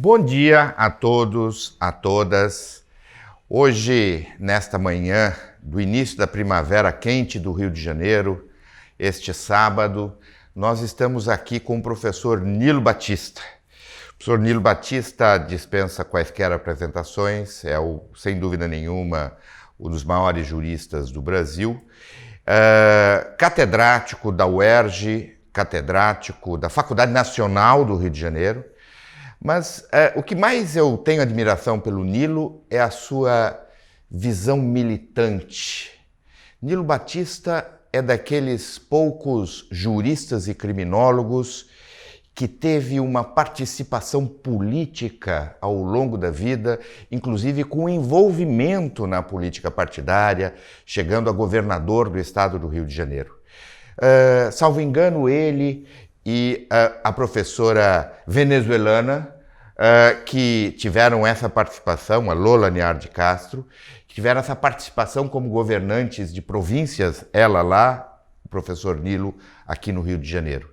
Bom dia a todos, a todas. Hoje, nesta manhã do início da primavera quente do Rio de Janeiro, este sábado, nós estamos aqui com o professor Nilo Batista. O professor Nilo Batista dispensa quaisquer apresentações, sem dúvida nenhuma, um dos maiores juristas do Brasil, catedrático da UERJ, catedrático da Faculdade Nacional do Rio de Janeiro. Mas o que mais eu tenho admiração pelo Nilo é a sua visão militante. Nilo Batista é daqueles poucos juristas e criminólogos que teve uma participação política ao longo da vida, inclusive com envolvimento na política partidária, chegando a governador do estado do Rio de Janeiro. Salvo engano, ele e a professora venezuelana que tiveram essa participação, a Lola Near de Castro, que tiveram essa participação como governantes de províncias, ela lá, o professor Nilo aqui no Rio de Janeiro.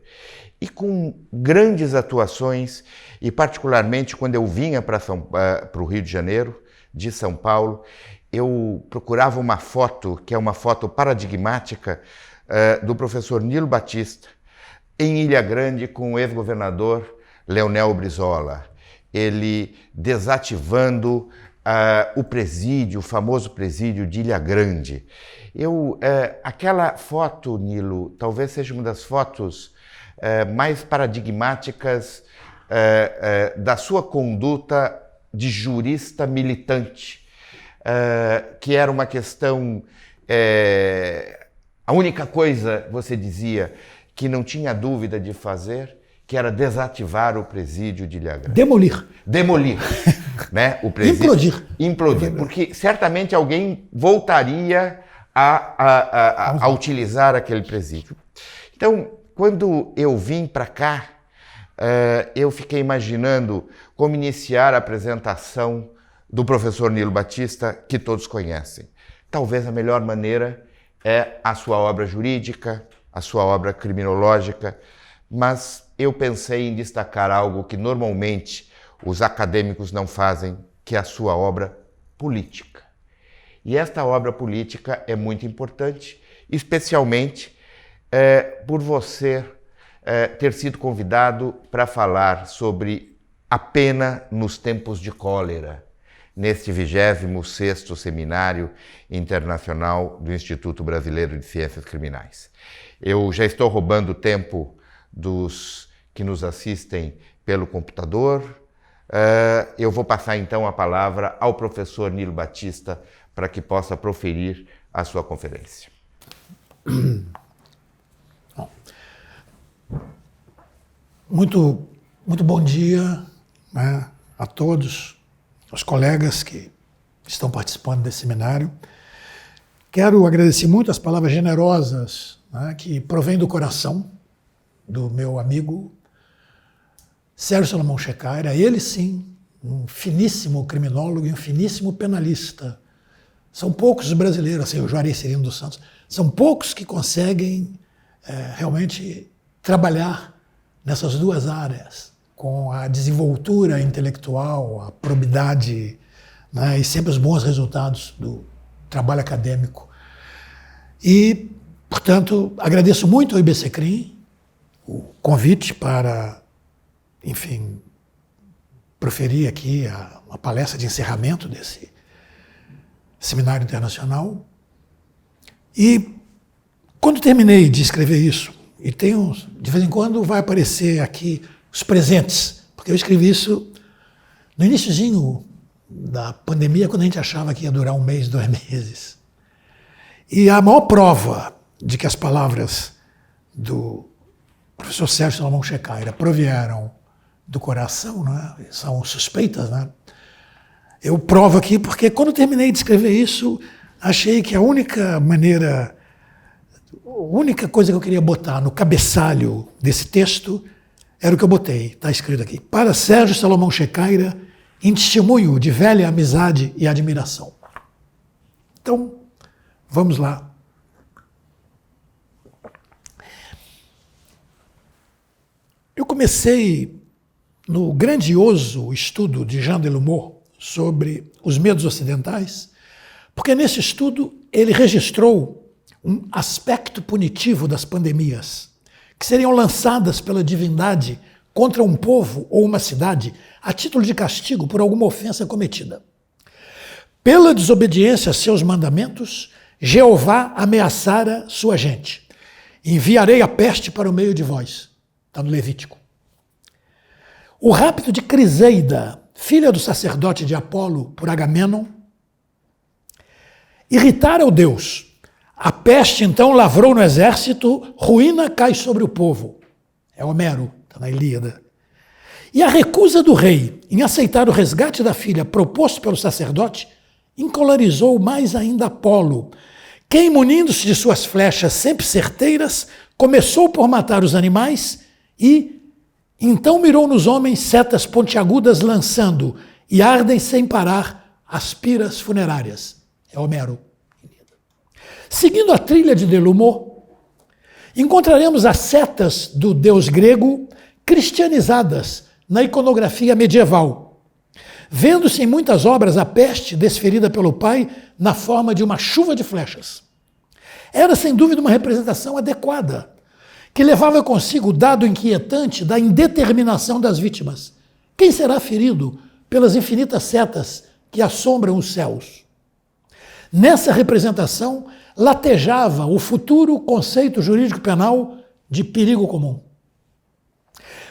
E com grandes atuações, e particularmente quando eu vinha para o Rio de Janeiro, de São Paulo, eu procurava uma foto, que é uma foto paradigmática, do professor Nilo Batista, em Ilha Grande, com o ex-governador Leonel Brizola. Ele desativando o presídio, o famoso presídio de Ilha Grande. Aquela foto, Nilo, talvez seja uma das fotos mais paradigmáticas da sua conduta de jurista militante, que era uma questão... a única coisa, você dizia, que não tinha dúvida de fazer, que era desativar o presídio de Ilha Grande. Demolir, né? O presídio. Implodir, porque certamente alguém voltaria a utilizar aquele presídio. Então, quando eu vim para cá, eu fiquei imaginando como iniciar a apresentação do professor Nilo Batista, que todos conhecem. Talvez a melhor maneira é a sua obra jurídica, a sua obra criminológica, mas eu pensei em destacar algo que normalmente os acadêmicos não fazem, que é a sua obra política. E esta obra política é muito importante, especialmente por você ter sido convidado para falar sobre a pena nos tempos de cólera, neste 26º Seminário Internacional do Instituto Brasileiro de Ciências Criminais. Eu já estou roubando o tempo dos que nos assistem pelo computador. Eu vou passar então a palavra ao professor Nilo Batista para que possa proferir a sua conferência. Muito bom dia, né, a todos, aos colegas que estão participando desse seminário. Quero agradecer muito as palavras generosas, né, que provêm do coração do meu amigo Sérgio Salomão Shekhayra. Ele sim, um finíssimo criminólogo e um finíssimo penalista. São poucos os brasileiros, assim, o Juarez Cirino dos Santos, são poucos que conseguem realmente trabalhar nessas duas áreas, com a desenvoltura intelectual, a probidade, né, e sempre os bons resultados do trabalho acadêmico. E, portanto, agradeço muito ao IBCCRIM o convite para, enfim, proferir aqui a palestra de encerramento desse seminário internacional. E, quando terminei de escrever isso, e de vez em quando vai aparecer aqui os presentes, porque eu escrevi isso no iniciozinho da pandemia, quando a gente achava que ia durar 1 mês, 2 meses. E a maior prova de que as palavras do professor Sérgio Salomão Shekhayra provieram do coração, né, são suspeitas, né? Eu provo aqui porque quando terminei de escrever isso, achei que a única coisa que eu queria botar no cabeçalho desse texto era o que eu botei, está escrito aqui. Para Sérgio Salomão Shekhayra, em testemunho de velha amizade e admiração. Então, vamos lá. Eu comecei no grandioso estudo de Jean Delumeau sobre os medos ocidentais, porque nesse estudo ele registrou um aspecto punitivo das pandemias, que seriam lançadas pela divindade contra um povo ou uma cidade a título de castigo por alguma ofensa cometida. Pela desobediência a seus mandamentos, Jeová ameaçara sua gente. Enviarei a peste para o meio de vós. Está no Levítico. O rapto de Criseida, filha do sacerdote de Apolo por Agamemnon, irritara o Deus. A peste então lavrou no exército, ruína cai sobre o povo. É Homero, está na Ilíada. E a recusa do rei em aceitar o resgate da filha proposto pelo sacerdote encolarizou mais ainda Apolo, quem, munindo-se de suas flechas sempre certeiras, começou por matar os animais e então mirou nos homens setas pontiagudas lançando, e ardem sem parar as piras funerárias. É Homero. Seguindo a trilha de Delumeau, encontraremos as setas do deus grego cristianizadas na iconografia medieval, vendo-se em muitas obras a peste desferida pelo pai na forma de uma chuva de flechas. Era, sem dúvida, uma representação adequada, que levava consigo o dado inquietante da indeterminação das vítimas. Quem será ferido pelas infinitas setas que assombram os céus? Nessa representação, latejava o futuro conceito jurídico penal de perigo comum.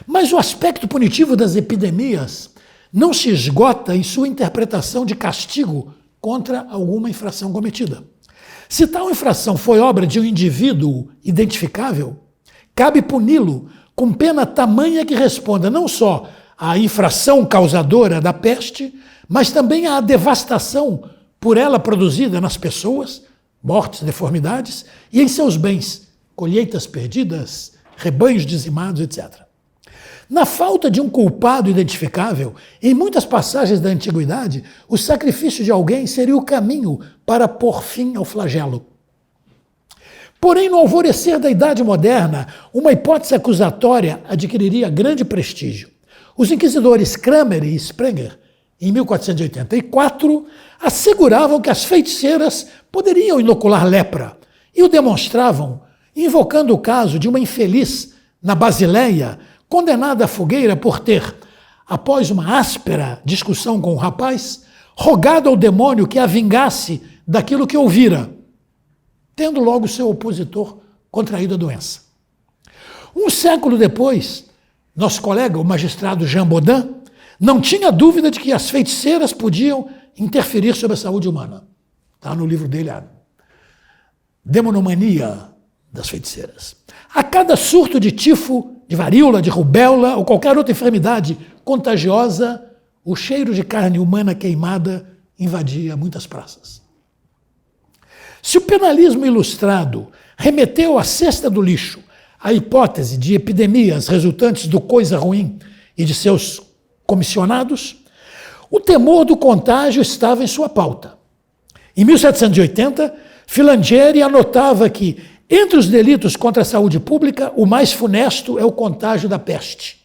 Mas o aspecto punitivo das epidemias não se esgota em sua interpretação de castigo contra alguma infração cometida. Se tal infração foi obra de um indivíduo identificável, cabe puni-lo com pena tamanha que responda não só à infração causadora da peste, mas também à devastação por ela produzida nas pessoas, mortes, deformidades, e em seus bens, colheitas perdidas, rebanhos dizimados, etc. Na falta de um culpado identificável, em muitas passagens da antiguidade, o sacrifício de alguém seria o caminho para pôr fim ao flagelo. Porém, no alvorecer da Idade Moderna, uma hipótese acusatória adquiriria grande prestígio. Os inquisidores Kramer e Sprenger, em 1484, asseguravam que as feiticeiras poderiam inocular lepra e o demonstravam, invocando o caso de uma infeliz na Basileia, condenada à fogueira por ter, após uma áspera discussão com o rapaz, rogado ao demônio que a vingasse daquilo que ouvira, tendo logo seu opositor contraído a doença. Um século depois, nosso colega, o magistrado Jean Baudin, não tinha dúvida de que as feiticeiras podiam interferir sobre a saúde humana. Está no livro dele, a Demonomania das Feiticeiras. A cada surto de tifo, de varíola, de rubéola ou qualquer outra enfermidade contagiosa, o cheiro de carne humana queimada invadia muitas praças. Se o penalismo ilustrado remeteu à cesta do lixo a hipótese de epidemias resultantes do coisa ruim e de seus comissionados, o temor do contágio estava em sua pauta. Em 1780, Filangieri anotava que, entre os delitos contra a saúde pública, o mais funesto é o contágio da peste.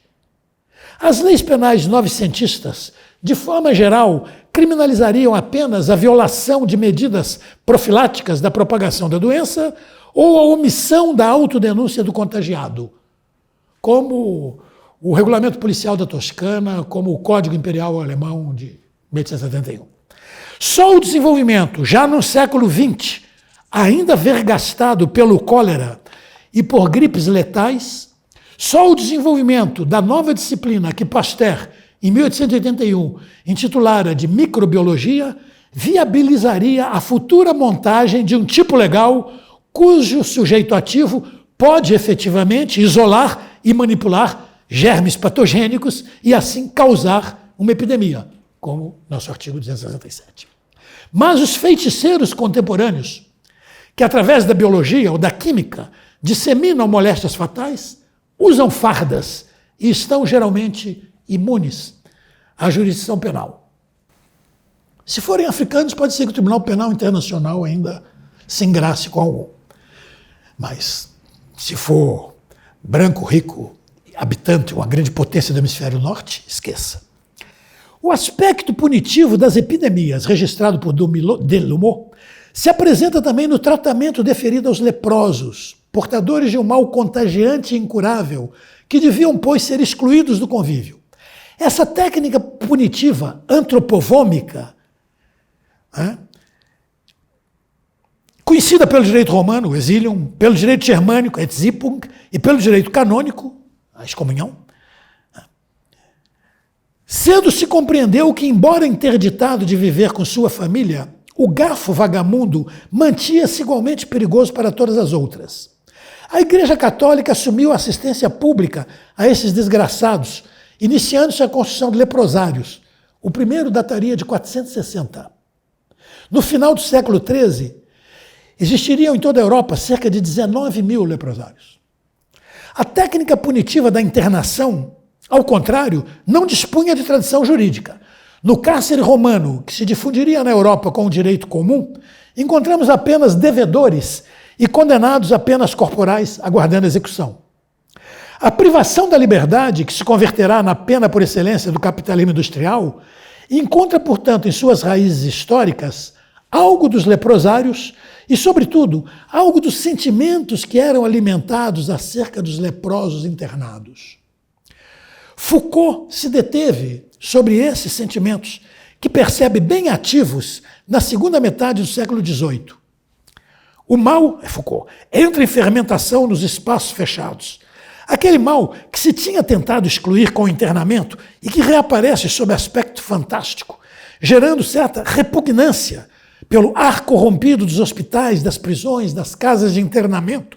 As leis penais novecentistas, de forma geral, criminalizariam apenas a violação de medidas profiláticas da propagação da doença ou a omissão da autodenúncia do contagiado, como o Regulamento Policial da Toscana, como o Código Imperial Alemão de 1871. Só o desenvolvimento, já no século XX, ainda vergastado pelo cólera e por gripes letais, só o desenvolvimento da nova disciplina que Pasteur, em 1881, intitulara de microbiologia, viabilizaria a futura montagem de um tipo legal cujo sujeito ativo pode efetivamente isolar e manipular germes patogênicos e assim causar uma epidemia, como nosso artigo 267. Mas os feiticeiros contemporâneos, que através da biologia ou da química disseminam moléstias fatais, usam fardas e estão geralmente imunes à jurisdição penal. Se forem africanos, pode ser que o Tribunal Penal Internacional ainda se engrace com algum. Mas se for branco, rico, habitante, uma grande potência do hemisfério norte, esqueça. O aspecto punitivo das epidemias, registrado por Delumeau, se apresenta também no tratamento deferido aos leprosos, portadores de um mal contagiante e incurável, que deviam, pois, ser excluídos do convívio. Essa técnica punitiva antropovômica, conhecida pelo direito romano, o exilium, pelo direito germânico, exipung, e pelo direito canônico, a excomunhão, cedo se compreendeu que, embora interditado de viver com sua família, o garfo vagamundo mantinha-se igualmente perigoso para todas as outras. A Igreja Católica assumiu a assistência pública a esses desgraçados, iniciando-se a construção de leprosários. O primeiro dataria de 460. No final do século XIII, existiriam em toda a Europa cerca de 19 mil leprosários. A técnica punitiva da internação, ao contrário, não dispunha de tradição jurídica. No cárcere romano, que se difundiria na Europa com o direito comum, encontramos apenas devedores e condenados a penas corporais aguardando execução. A privação da liberdade, que se converterá na pena por excelência do capitalismo industrial, encontra, portanto, em suas raízes históricas algo dos leprosários e, sobretudo, algo dos sentimentos que eram alimentados acerca dos leprosos internados. Foucault se deteve sobre esses sentimentos, que percebe bem ativos na segunda metade do século XVIII. O mal, Foucault, entra em fermentação nos espaços fechados. Aquele mal que se tinha tentado excluir com o internamento e que reaparece sob aspecto fantástico, gerando certa repugnância pelo ar corrompido dos hospitais, das prisões, das casas de internamento.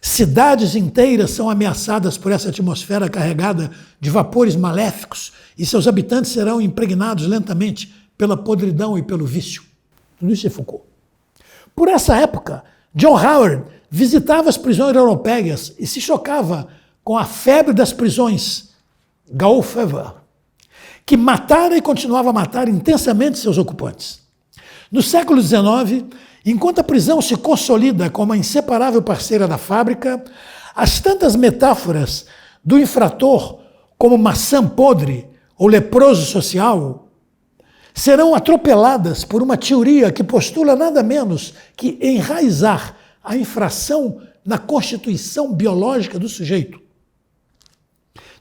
Cidades inteiras são ameaçadas por essa atmosfera carregada de vapores maléficos e seus habitantes serão impregnados lentamente pela podridão e pelo vício. Tudo isso é Foucault. Por essa época, John Howard visitava as prisões europeias e se chocava com a febre das prisões, Gaol Fever, que matara e continuava a matar intensamente seus ocupantes. No século XIX, enquanto a prisão se consolida como a inseparável parceira da fábrica, as tantas metáforas do infrator como maçã podre ou leproso social serão atropeladas por uma teoria que postula nada menos que enraizar a infração na constituição biológica do sujeito.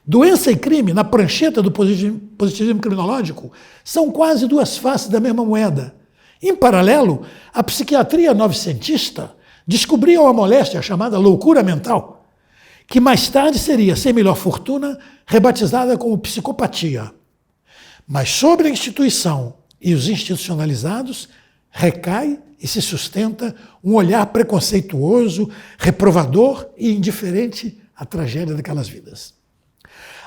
Doença e crime, na prancheta do positivismo criminológico, são quase duas faces da mesma moeda. Em paralelo, a psiquiatria novecentista descobria uma moléstia chamada loucura mental, que mais tarde seria, sem melhor fortuna, rebatizada como psicopatia. Mas sobre a instituição e os institucionalizados recai e se sustenta um olhar preconceituoso, reprovador e indiferente à tragédia daquelas vidas.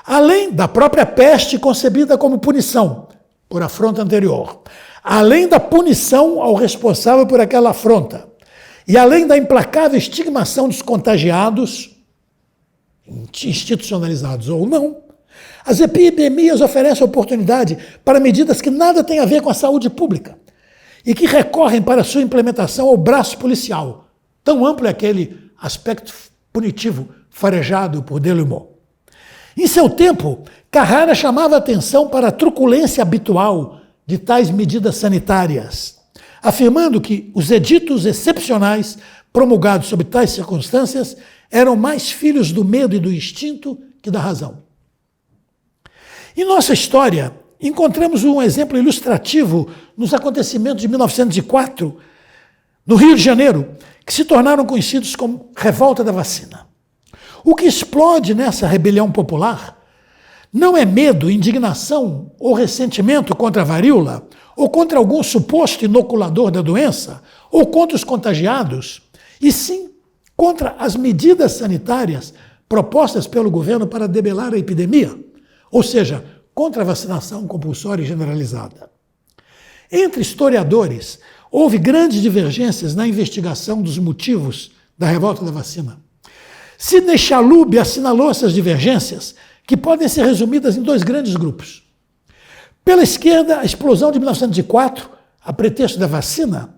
Além da própria peste concebida como punição por afronta anterior, além da punição ao responsável por aquela afronta, e além da implacável estigmação dos contagiados, institucionalizados ou não, as epidemias oferecem oportunidade para medidas que nada têm a ver com a saúde pública e que recorrem para sua implementação ao braço policial. Tão amplo é aquele aspecto punitivo farejado por Delumeau. Em seu tempo, Carrara chamava a atenção para a truculência habitual de tais medidas sanitárias, afirmando que os editos excepcionais promulgados sob tais circunstâncias eram mais filhos do medo e do instinto que da razão. Em nossa história, encontramos um exemplo ilustrativo nos acontecimentos de 1904, no Rio de Janeiro, que se tornaram conhecidos como Revolta da Vacina. O que explode nessa rebelião popular não é medo, indignação ou ressentimento contra a varíola, ou contra algum suposto inoculador da doença, ou contra os contagiados, e sim contra as medidas sanitárias propostas pelo governo para debelar a epidemia, ou seja, contra a vacinação compulsória e generalizada. Entre historiadores, houve grandes divergências na investigação dos motivos da revolta da vacina. Sidney Chalub assinalou essas divergências, que podem ser resumidas em dois grandes grupos. Pela esquerda, a explosão de 1904, a pretexto da vacina,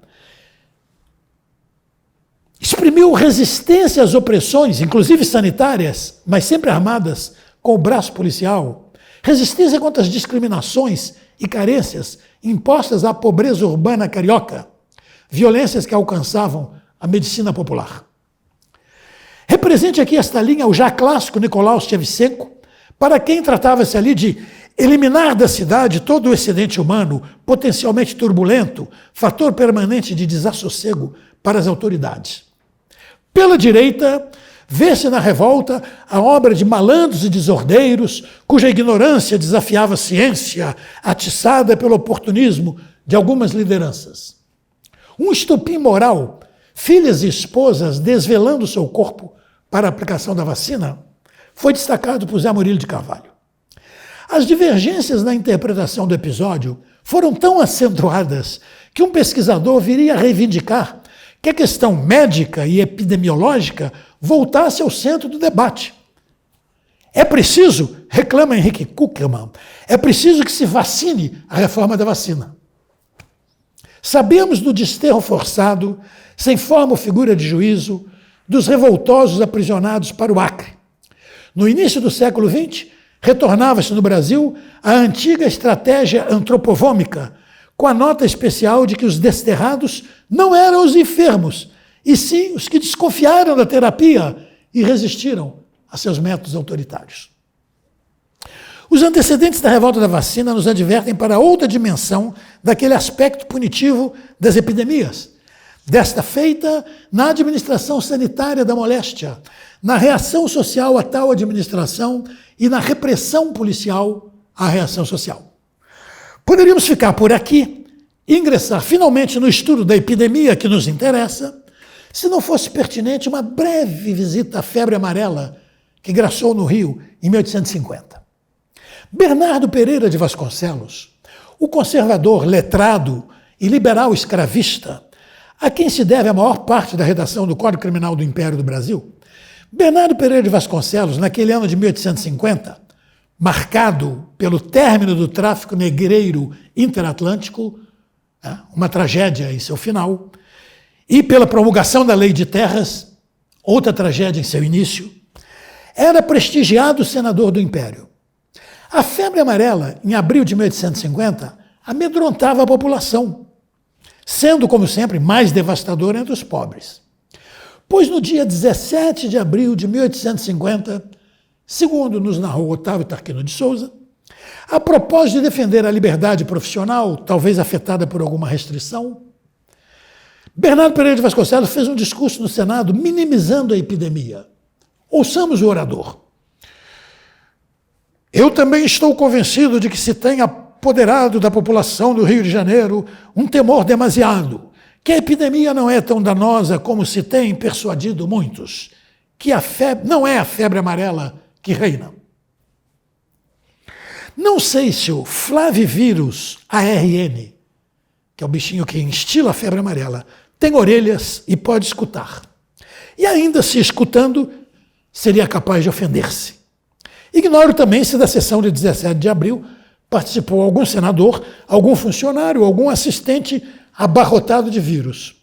exprimiu resistência às opressões, inclusive sanitárias, mas sempre armadas com o braço policial, resistência contra as discriminações e carências impostas à pobreza urbana carioca, violências que alcançavam a medicina popular. Represente aqui esta linha o já clássico Nicolau Shevchenko, para quem tratava-se ali de eliminar da cidade todo o excedente humano, potencialmente turbulento, fator permanente de desassossego para as autoridades. Pela direita, vê-se na revolta a obra de malandros e desordeiros, cuja ignorância desafiava a ciência, atiçada pelo oportunismo de algumas lideranças. Um estopim moral, filhas e esposas desvelando seu corpo para a aplicação da vacina, foi destacado por Zé Murilo de Carvalho. As divergências na interpretação do episódio foram tão acentuadas que um pesquisador viria a reivindicar que a questão médica e epidemiológica voltasse ao centro do debate. É preciso, reclama Henrique Kuckerman, é preciso que se vacine a reforma da vacina. Sabemos do desterro forçado, sem forma ou figura de juízo, dos revoltosos aprisionados para o Acre. No início do século XX, retornava-se no Brasil a antiga estratégia antropovômica, com a nota especial de que os desterrados não eram os enfermos, e sim os que desconfiaram da terapia e resistiram a seus métodos autoritários. Os antecedentes da revolta da vacina nos advertem para outra dimensão daquele aspecto punitivo das epidemias, desta feita na administração sanitária da moléstia, na reação social a tal administração e na repressão policial à reação social. Poderíamos ficar por aqui e ingressar finalmente no estudo da epidemia que nos interessa, se não fosse pertinente uma breve visita à febre amarela que graçou no Rio em 1850. Bernardo Pereira de Vasconcelos, o conservador letrado e liberal escravista, a quem se deve a maior parte da redação do Código Criminal do Império do Brasil, Bernardo Pereira de Vasconcelos, naquele ano de 1850, marcado pelo término do tráfico negreiro interatlântico, uma tragédia em seu final, e pela promulgação da Lei de Terras, outra tragédia em seu início, era prestigiado senador do Império. A febre amarela, em abril de 1850, amedrontava a população, sendo, como sempre, mais devastadora entre os pobres. Pois no dia 17 de abril de 1850, segundo nos narrou Otávio Tarquino de Souza, a propósito de defender a liberdade profissional, talvez afetada por alguma restrição, Bernardo Pereira de Vasconcelos fez um discurso no Senado minimizando a epidemia. Ouçamos o orador. Eu também estou convencido de que se tem apoderado da população do Rio de Janeiro um temor demasiado, que a epidemia não é tão danosa como se tem persuadido muitos, que a febre, não é a febre amarela que reina. Não sei se o flavivírus ARN, que é o bichinho que instila a febre amarela, tem orelhas e pode escutar. E ainda se escutando, seria capaz de ofender-se. Ignoro também se da sessão de 17 de abril participou algum senador, algum funcionário, algum assistente abarrotado de vírus.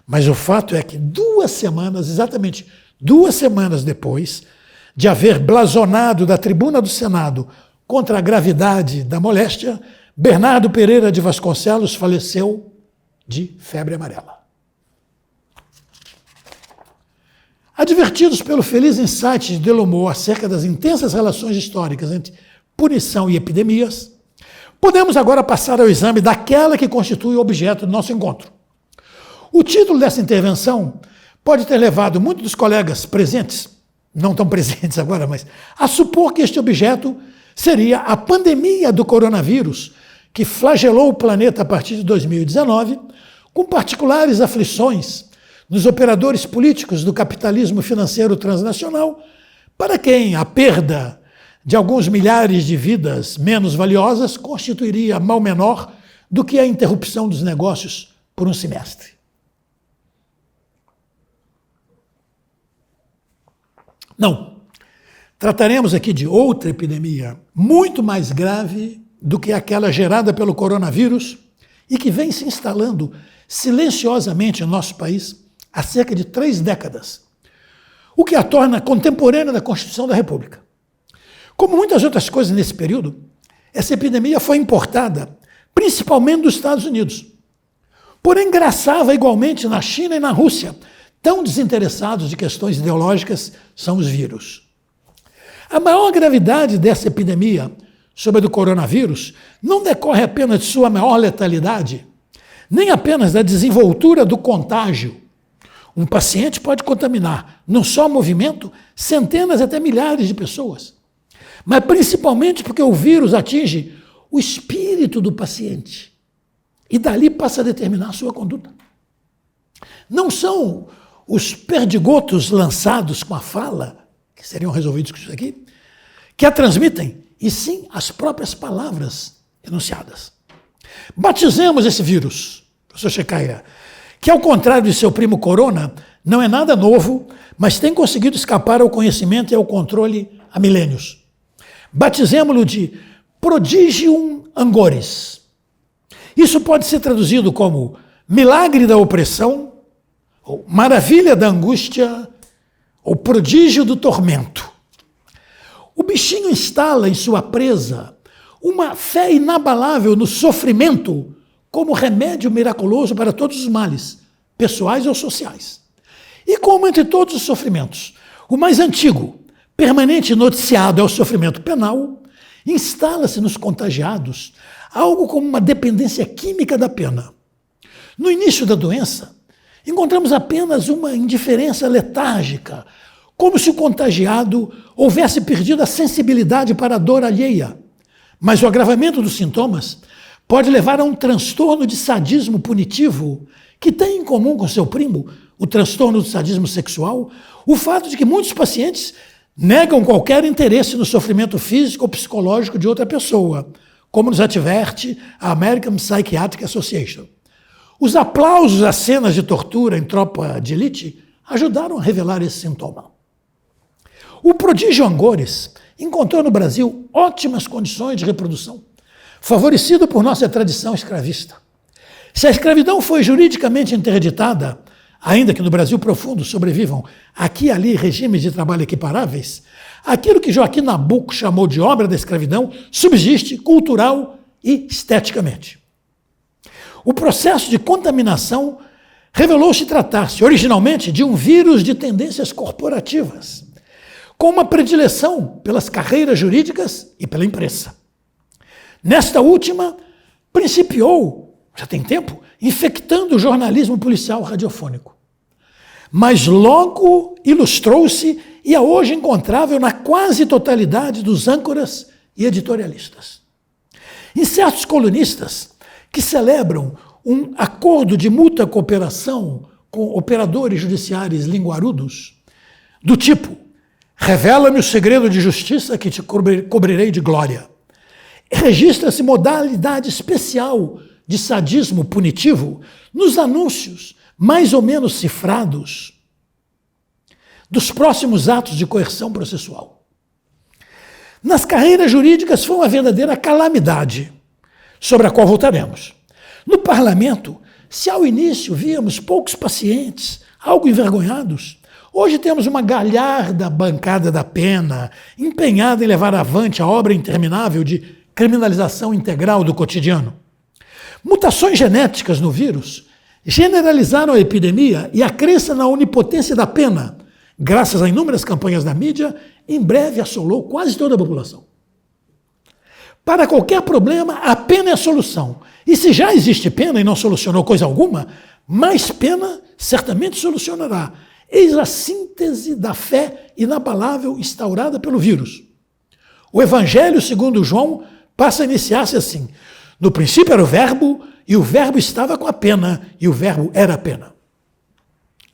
Mas o fato é que 2 semanas, exatamente 2 semanas depois de haver blasonado da tribuna do Senado contra a gravidade da moléstia, Bernardo Pereira de Vasconcelos faleceu de febre amarela. Advertidos pelo feliz insight de Delomo acerca das intensas relações históricas entre punição e epidemias, podemos agora passar ao exame daquela que constitui o objeto do nosso encontro. O título dessa intervenção pode ter levado muitos dos colegas presentes, não tão presentes agora, mas a supor que este objeto seria a pandemia do coronavírus, que flagelou o planeta a partir de 2019, com particulares aflições nos operadores políticos do capitalismo financeiro transnacional, para quem a perda de alguns milhares de vidas menos valiosas constituiria mal menor do que a interrupção dos negócios por um semestre. Não. Trataremos aqui de outra epidemia muito mais grave do que aquela gerada pelo coronavírus e que vem se instalando silenciosamente em nosso país há cerca de 3 décadas, o que a torna contemporânea da Constituição da República. Como muitas outras coisas nesse período, essa epidemia foi importada principalmente dos Estados Unidos. Porém, graçava igualmente na China e na Rússia, tão desinteressados de questões ideológicas são os vírus. A maior gravidade dessa epidemia, sobre a do coronavírus, não decorre apenas de sua maior letalidade, nem apenas da desenvoltura do contágio. Um paciente pode contaminar, num só movimento, centenas até milhares de pessoas. Mas principalmente porque o vírus atinge o espírito do paciente e dali passa a determinar a sua conduta. Não são os perdigotos lançados com a fala, que seriam resolvidos com isso aqui, que a transmitem, e sim as próprias palavras enunciadas. Batizemos esse vírus, professor Checaia, que ao contrário de seu primo corona, não é nada novo, mas tem conseguido escapar ao conhecimento e ao controle há milênios. Batizemo-lo de Prodigium Angoris. Isso pode ser traduzido como milagre da opressão, ou maravilha da angústia, ou prodígio do tormento. O bichinho instala em sua presa uma fé inabalável no sofrimento como remédio miraculoso para todos os males, pessoais ou sociais. E como entre todos os sofrimentos, o mais antigo, permanente e noticiado é o sofrimento penal, instala-se nos contagiados algo como uma dependência química da pena. No início da doença, encontramos apenas uma indiferença letárgica, como se o contagiado houvesse perdido a sensibilidade para a dor alheia. Mas o agravamento dos sintomas pode levar a um transtorno de sadismo punitivo, que tem em comum com seu primo, o transtorno do sadismo sexual, o fato de que muitos pacientes negam qualquer interesse no sofrimento físico ou psicológico de outra pessoa, como nos adverte a American Psychiatric Association. Os aplausos às cenas de tortura em tropa de elite ajudaram a revelar esse sintoma. O prodígio Angoris encontrou no Brasil ótimas condições de reprodução, favorecido por nossa tradição escravista. Se a escravidão foi juridicamente interditada, ainda que no Brasil profundo sobrevivam aqui e ali regimes de trabalho equiparáveis, aquilo que Joaquim Nabuco chamou de obra da escravidão subsiste cultural e esteticamente. O processo de contaminação revelou-se tratar-se originalmente de um vírus de tendências corporativas, com uma predileção pelas carreiras jurídicas e pela imprensa. Nesta última, principiou, já tem tempo, infectando o jornalismo policial radiofônico. Mas logo ilustrou-se e é hoje encontrável na quase totalidade dos âncoras e editorialistas. Em certos colunistas que celebram um acordo de mútua cooperação com operadores judiciários linguarudos, do tipo, revela-me o segredo de justiça que te cobrirei de glória. Registra-se modalidade especial de sadismo punitivo nos anúncios mais ou menos cifrados dos próximos atos de coerção processual. Nas carreiras jurídicas foi uma verdadeira calamidade, sobre a qual voltaremos. No parlamento, se ao início víamos poucos pacientes, algo envergonhados, hoje temos uma galharda bancada da pena, empenhada em levar avante a obra interminável de criminalização integral do cotidiano. Mutações genéticas no vírus generalizaram a epidemia e a crença na onipotência da pena, graças a inúmeras campanhas da mídia, em breve assolou quase toda a população. Para qualquer problema, a pena é a solução. E se já existe pena e não solucionou coisa alguma, mais pena certamente solucionará. Eis a síntese da fé inabalável instaurada pelo vírus. O Evangelho, segundo João, passa a iniciar-se assim. No princípio era o Verbo, e o Verbo estava com a pena, e o Verbo era a pena.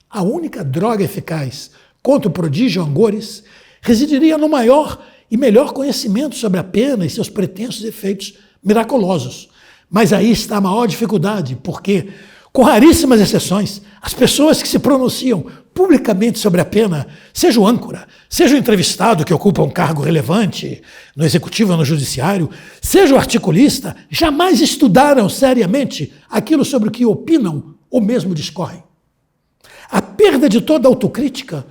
A única droga eficaz contra o prodígio Angoris residiria no maior e melhor conhecimento sobre a pena e seus pretensos efeitos miraculosos. Mas aí está a maior dificuldade, porque, com raríssimas exceções, as pessoas que se pronunciam publicamente sobre a pena, seja o âncora, seja o entrevistado que ocupa um cargo relevante no executivo ou no judiciário, seja o articulista, jamais estudaram seriamente aquilo sobre o que opinam ou mesmo discorrem. A perda de toda autocrítica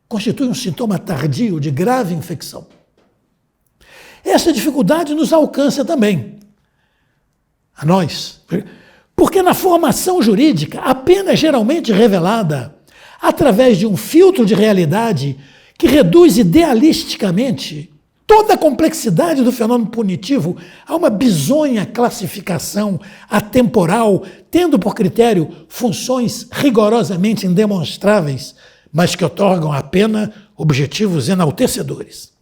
constitui um sintoma tardio de grave infecção. Essa dificuldade nos alcança também, a nós, porque na formação jurídica a pena é geralmente revelada através de um filtro de realidade que reduz idealisticamente toda a complexidade do fenômeno punitivo a uma bizonha classificação atemporal, tendo por critério funções rigorosamente indemonstráveis, mas que otorgam à pena objetivos enaltecedores.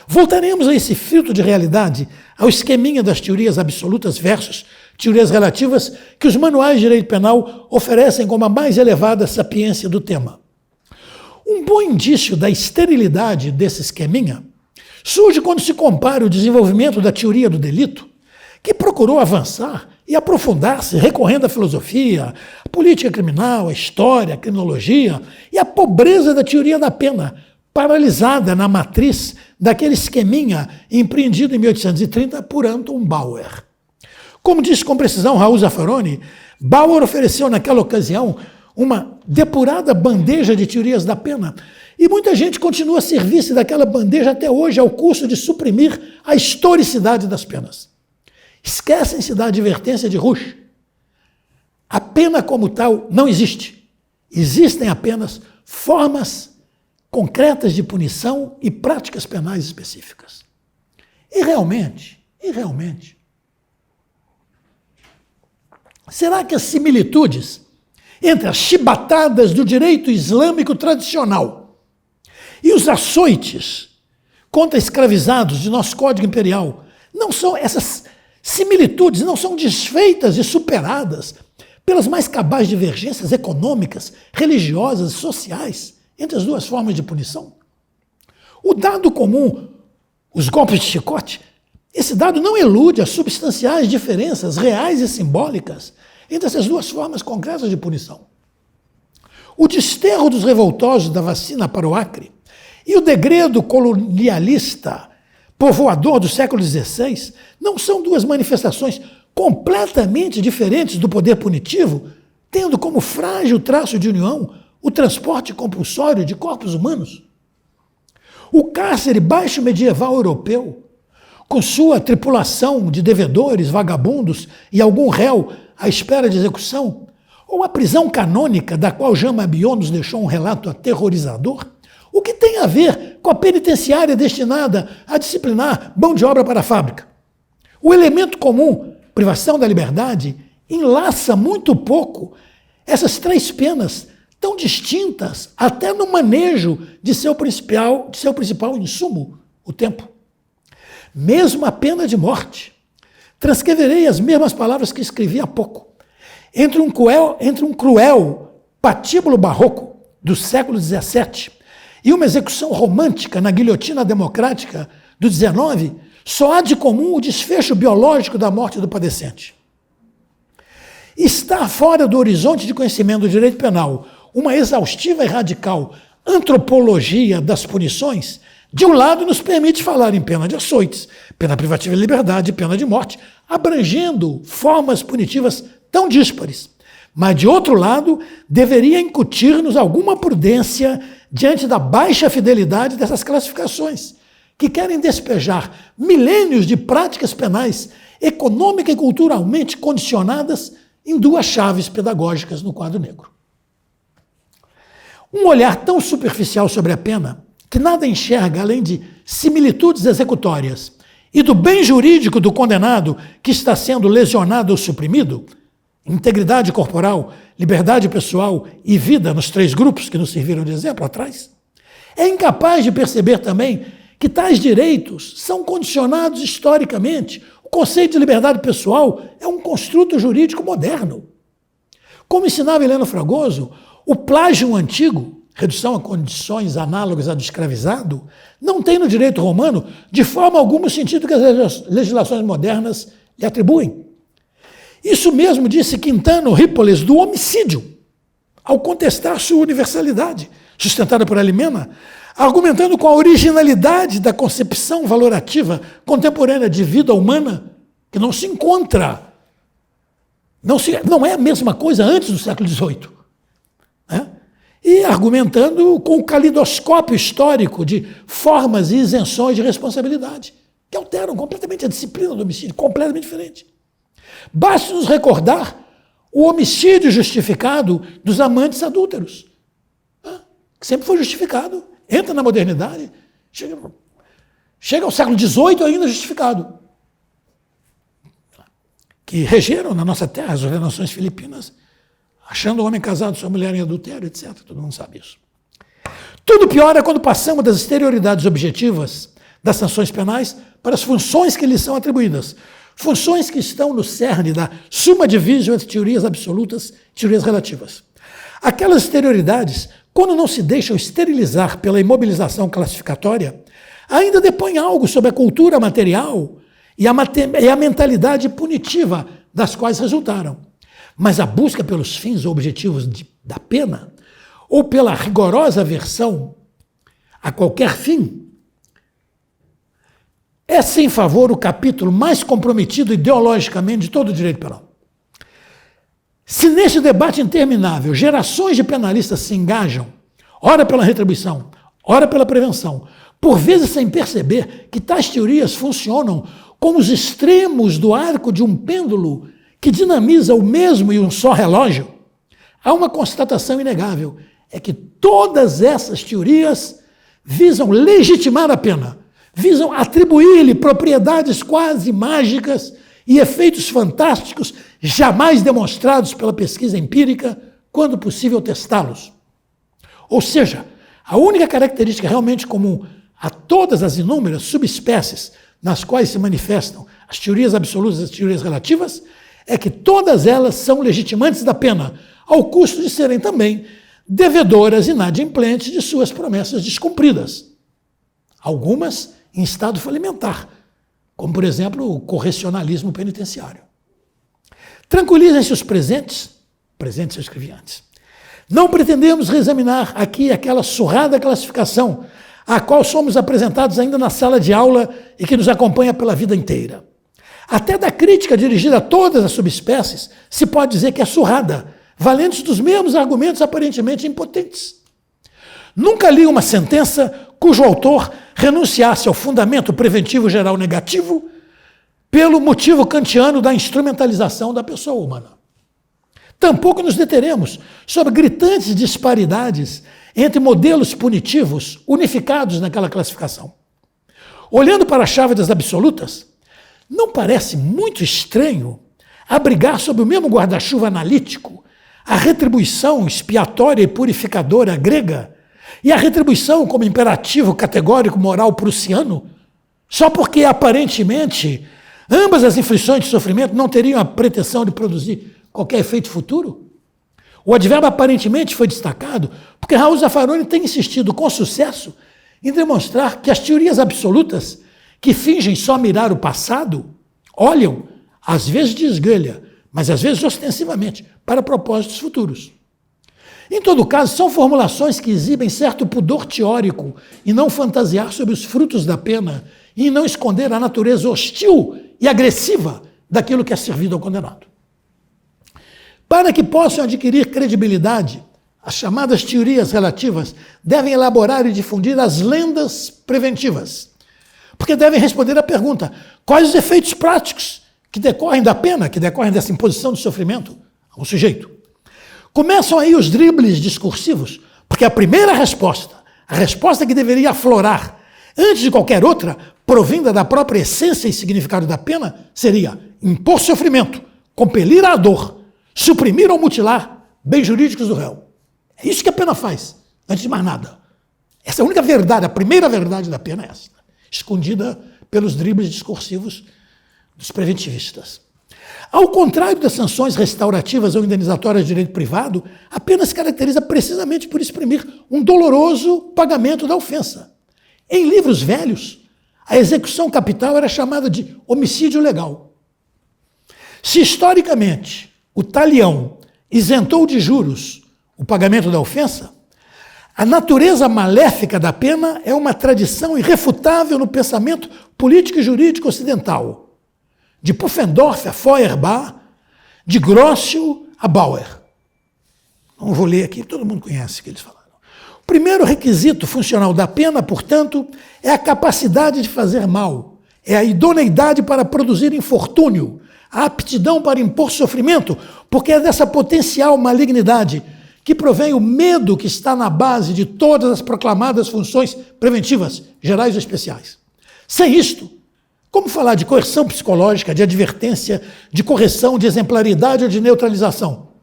Voltaremos a esse filtro de realidade, ao esqueminha das teorias absolutas versus teorias relativas que os manuais de direito penal oferecem como a mais elevada sapiência do tema. Um bom indício da esterilidade desse esqueminha surge quando se compara o desenvolvimento da teoria do delito, que procurou avançar e aprofundar-se recorrendo à filosofia, à política criminal, à história, à criminologia e à pobreza da teoria da pena, paralisada na matriz daquele esqueminha empreendido em 1830 por Anton Bauer. Como disse com precisão Raul Zaffaroni, Bauer ofereceu naquela ocasião uma depurada bandeja de teorias da pena, e muita gente continua a servir-se daquela bandeja até hoje ao custo de suprimir a historicidade das penas. Esquecem-se da advertência de Rouch. A pena como tal não existe. Existem apenas formas concretas de punição e práticas penais específicas. E realmente, será que as similitudes entre as chibatadas do direito islâmico tradicional e os açoites contra escravizados de nosso Código Imperial, essas similitudes não são desfeitas e superadas pelas mais cabais divergências econômicas, religiosas e sociais entre as duas formas de punição? O dado comum, os golpes de chicote, esse dado não elude as substanciais diferenças reais e simbólicas entre essas duas formas concretas de punição. O desterro dos revoltosos da vacina para o Acre e o degredo colonialista povoador do século XVI não são duas manifestações completamente diferentes do poder punitivo, tendo como frágil traço de união o transporte compulsório de corpos humanos? O cárcere baixo medieval europeu, com sua tripulação de devedores, vagabundos e algum réu à espera de execução, ou a prisão canônica da qual Jean Mabillon nos deixou um relato aterrorizador, o que tem a ver com a penitenciária destinada a disciplinar mão de obra para a fábrica? O elemento comum, privação da liberdade, enlaça muito pouco essas três penas tão distintas até no manejo de seu principal insumo, o tempo. Mesmo a pena de morte. Transcreverei as mesmas palavras que escrevi há pouco. Entre um cruel patíbulo barroco do século XVII e uma execução romântica na guilhotina democrática do XIX, só há de comum o desfecho biológico da morte do padecente. Está fora do horizonte de conhecimento do direito penal uma exaustiva e radical antropologia das punições, de um lado nos permite falar em pena de açoites, pena privativa de liberdade e pena de morte, abrangendo formas punitivas tão díspares. Mas, de outro lado, deveria incutir-nos alguma prudência diante da baixa fidelidade dessas classificações, que querem despejar milênios de práticas penais econômica e culturalmente condicionadas em duas chaves pedagógicas no quadro negro. Um olhar tão superficial sobre a pena, que nada enxerga além de similitudes executórias e do bem jurídico do condenado que está sendo lesionado ou suprimido, integridade corporal, liberdade pessoal e vida nos três grupos que nos serviram de exemplo atrás, é incapaz de perceber também que tais direitos são condicionados historicamente. O conceito de liberdade pessoal é um construto jurídico moderno. Como ensinava Heleno Fragoso, o plágio antigo, redução a condições análogas à do escravizado, não tem no direito romano de forma alguma o sentido que as legislações modernas lhe atribuem. Isso mesmo disse Quintano Hippoles do homicídio, ao contestar sua universalidade, sustentada por Alimena, argumentando com a originalidade da concepção valorativa contemporânea de vida humana, que não se encontra, não é a mesma coisa antes do século XVIII. e argumentando com o calidoscópio histórico de formas e isenções de responsabilidade, que alteram completamente a disciplina do homicídio, completamente diferente. Basta nos recordar o homicídio justificado dos amantes adúlteros, que sempre foi justificado, entra na modernidade, chega ao século XVIII ainda justificado, que regeram na nossa terra as ordenações filipinas, achando o homem casado sua mulher em adultério, etc. Todo mundo sabe isso. Tudo pior é quando passamos das exterioridades objetivas das sanções penais para as funções que lhes são atribuídas. Funções que estão no cerne da suma divisio entre teorias absolutas e teorias relativas. Aquelas exterioridades, quando não se deixam esterilizar pela imobilização classificatória, ainda depõem algo sobre a cultura material e a mentalidade punitiva das quais resultaram. Mas a busca pelos fins ou objetivos da pena, ou pela rigorosa aversão a qualquer fim, é, sem favor, o capítulo mais comprometido ideologicamente de todo o direito penal. Se neste debate interminável gerações de penalistas se engajam, ora pela retribuição, ora pela prevenção, por vezes sem perceber que tais teorias funcionam como os extremos do arco de um pêndulo que dinamiza o mesmo e um só relógio, há uma constatação inegável, é que todas essas teorias visam legitimar a pena, visam atribuir-lhe propriedades quase mágicas e efeitos fantásticos jamais demonstrados pela pesquisa empírica, quando possível testá-los. Ou seja, a única característica realmente comum a todas as inúmeras subespécies nas quais se manifestam as teorias absolutas e as teorias relativas é que todas elas são legitimantes da pena, ao custo de serem também devedoras inadimplentes de suas promessas descumpridas. Algumas em estado falimentar, como, por exemplo, o correcionalismo penitenciário. Tranquilizem-se os presentes eu escrevi antes. Não pretendemos reexaminar aqui aquela surrada classificação a qual somos apresentados ainda na sala de aula e que nos acompanha pela vida inteira. Até da crítica dirigida a todas as subespécies, se pode dizer que é surrada, valendo-se dos mesmos argumentos aparentemente impotentes. Nunca li uma sentença cujo autor renunciasse ao fundamento preventivo geral negativo pelo motivo kantiano da instrumentalização da pessoa humana. Tampouco nos deteremos sobre gritantes disparidades entre modelos punitivos unificados naquela classificação. Olhando para a chave das absolutas, não parece muito estranho abrigar sob o mesmo guarda-chuva analítico a retribuição expiatória e purificadora grega e a retribuição como imperativo categórico moral prussiano, só porque, aparentemente, ambas as inflições de sofrimento não teriam a pretensão de produzir qualquer efeito futuro? O advérbio aparentemente foi destacado porque Raul Zaffaroni tem insistido com sucesso em demonstrar que as teorias absolutas, que fingem só mirar o passado, olham, às vezes de esgalha, mas às vezes ostensivamente, para propósitos futuros. Em todo caso, são formulações que exibem certo pudor teórico em não fantasiar sobre os frutos da pena e em não esconder a natureza hostil e agressiva daquilo que é servido ao condenado. Para que possam adquirir credibilidade, as chamadas teorias relativas devem elaborar e difundir as lendas preventivas, porque devem responder à pergunta: quais os efeitos práticos que decorrem da pena, que decorrem dessa imposição de sofrimento ao sujeito? Começam aí os dribles discursivos, porque a primeira resposta, a resposta que deveria aflorar antes de qualquer outra, provinda da própria essência e significado da pena, seria impor sofrimento, compelir à dor, suprimir ou mutilar bens jurídicos do réu. É isso que a pena faz, antes de mais nada. Essa é a única verdade, a primeira verdade da pena é essa, escondida pelos dribles discursivos dos preventivistas. Ao contrário das sanções restaurativas ou indenizatórias de direito privado, a pena se caracteriza precisamente por exprimir um doloroso pagamento da ofensa. Em livros velhos, a execução capital era chamada de homicídio legal. Se historicamente o talião isentou de juros o pagamento da ofensa, a natureza maléfica da pena é uma tradição irrefutável no pensamento político e jurídico ocidental, de Pufendorf a Feuerbach, de Grocio a Bauer. Não vou ler aqui, todo mundo conhece o que eles falaram. O primeiro requisito funcional da pena, portanto, é a capacidade de fazer mal, é a idoneidade para produzir infortúnio, a aptidão para impor sofrimento, porque é dessa potencial malignidade que provém o medo que está na base de todas as proclamadas funções preventivas, gerais ou especiais. Sem isto, como falar de coerção psicológica, de advertência, de correção, de exemplaridade ou de neutralização?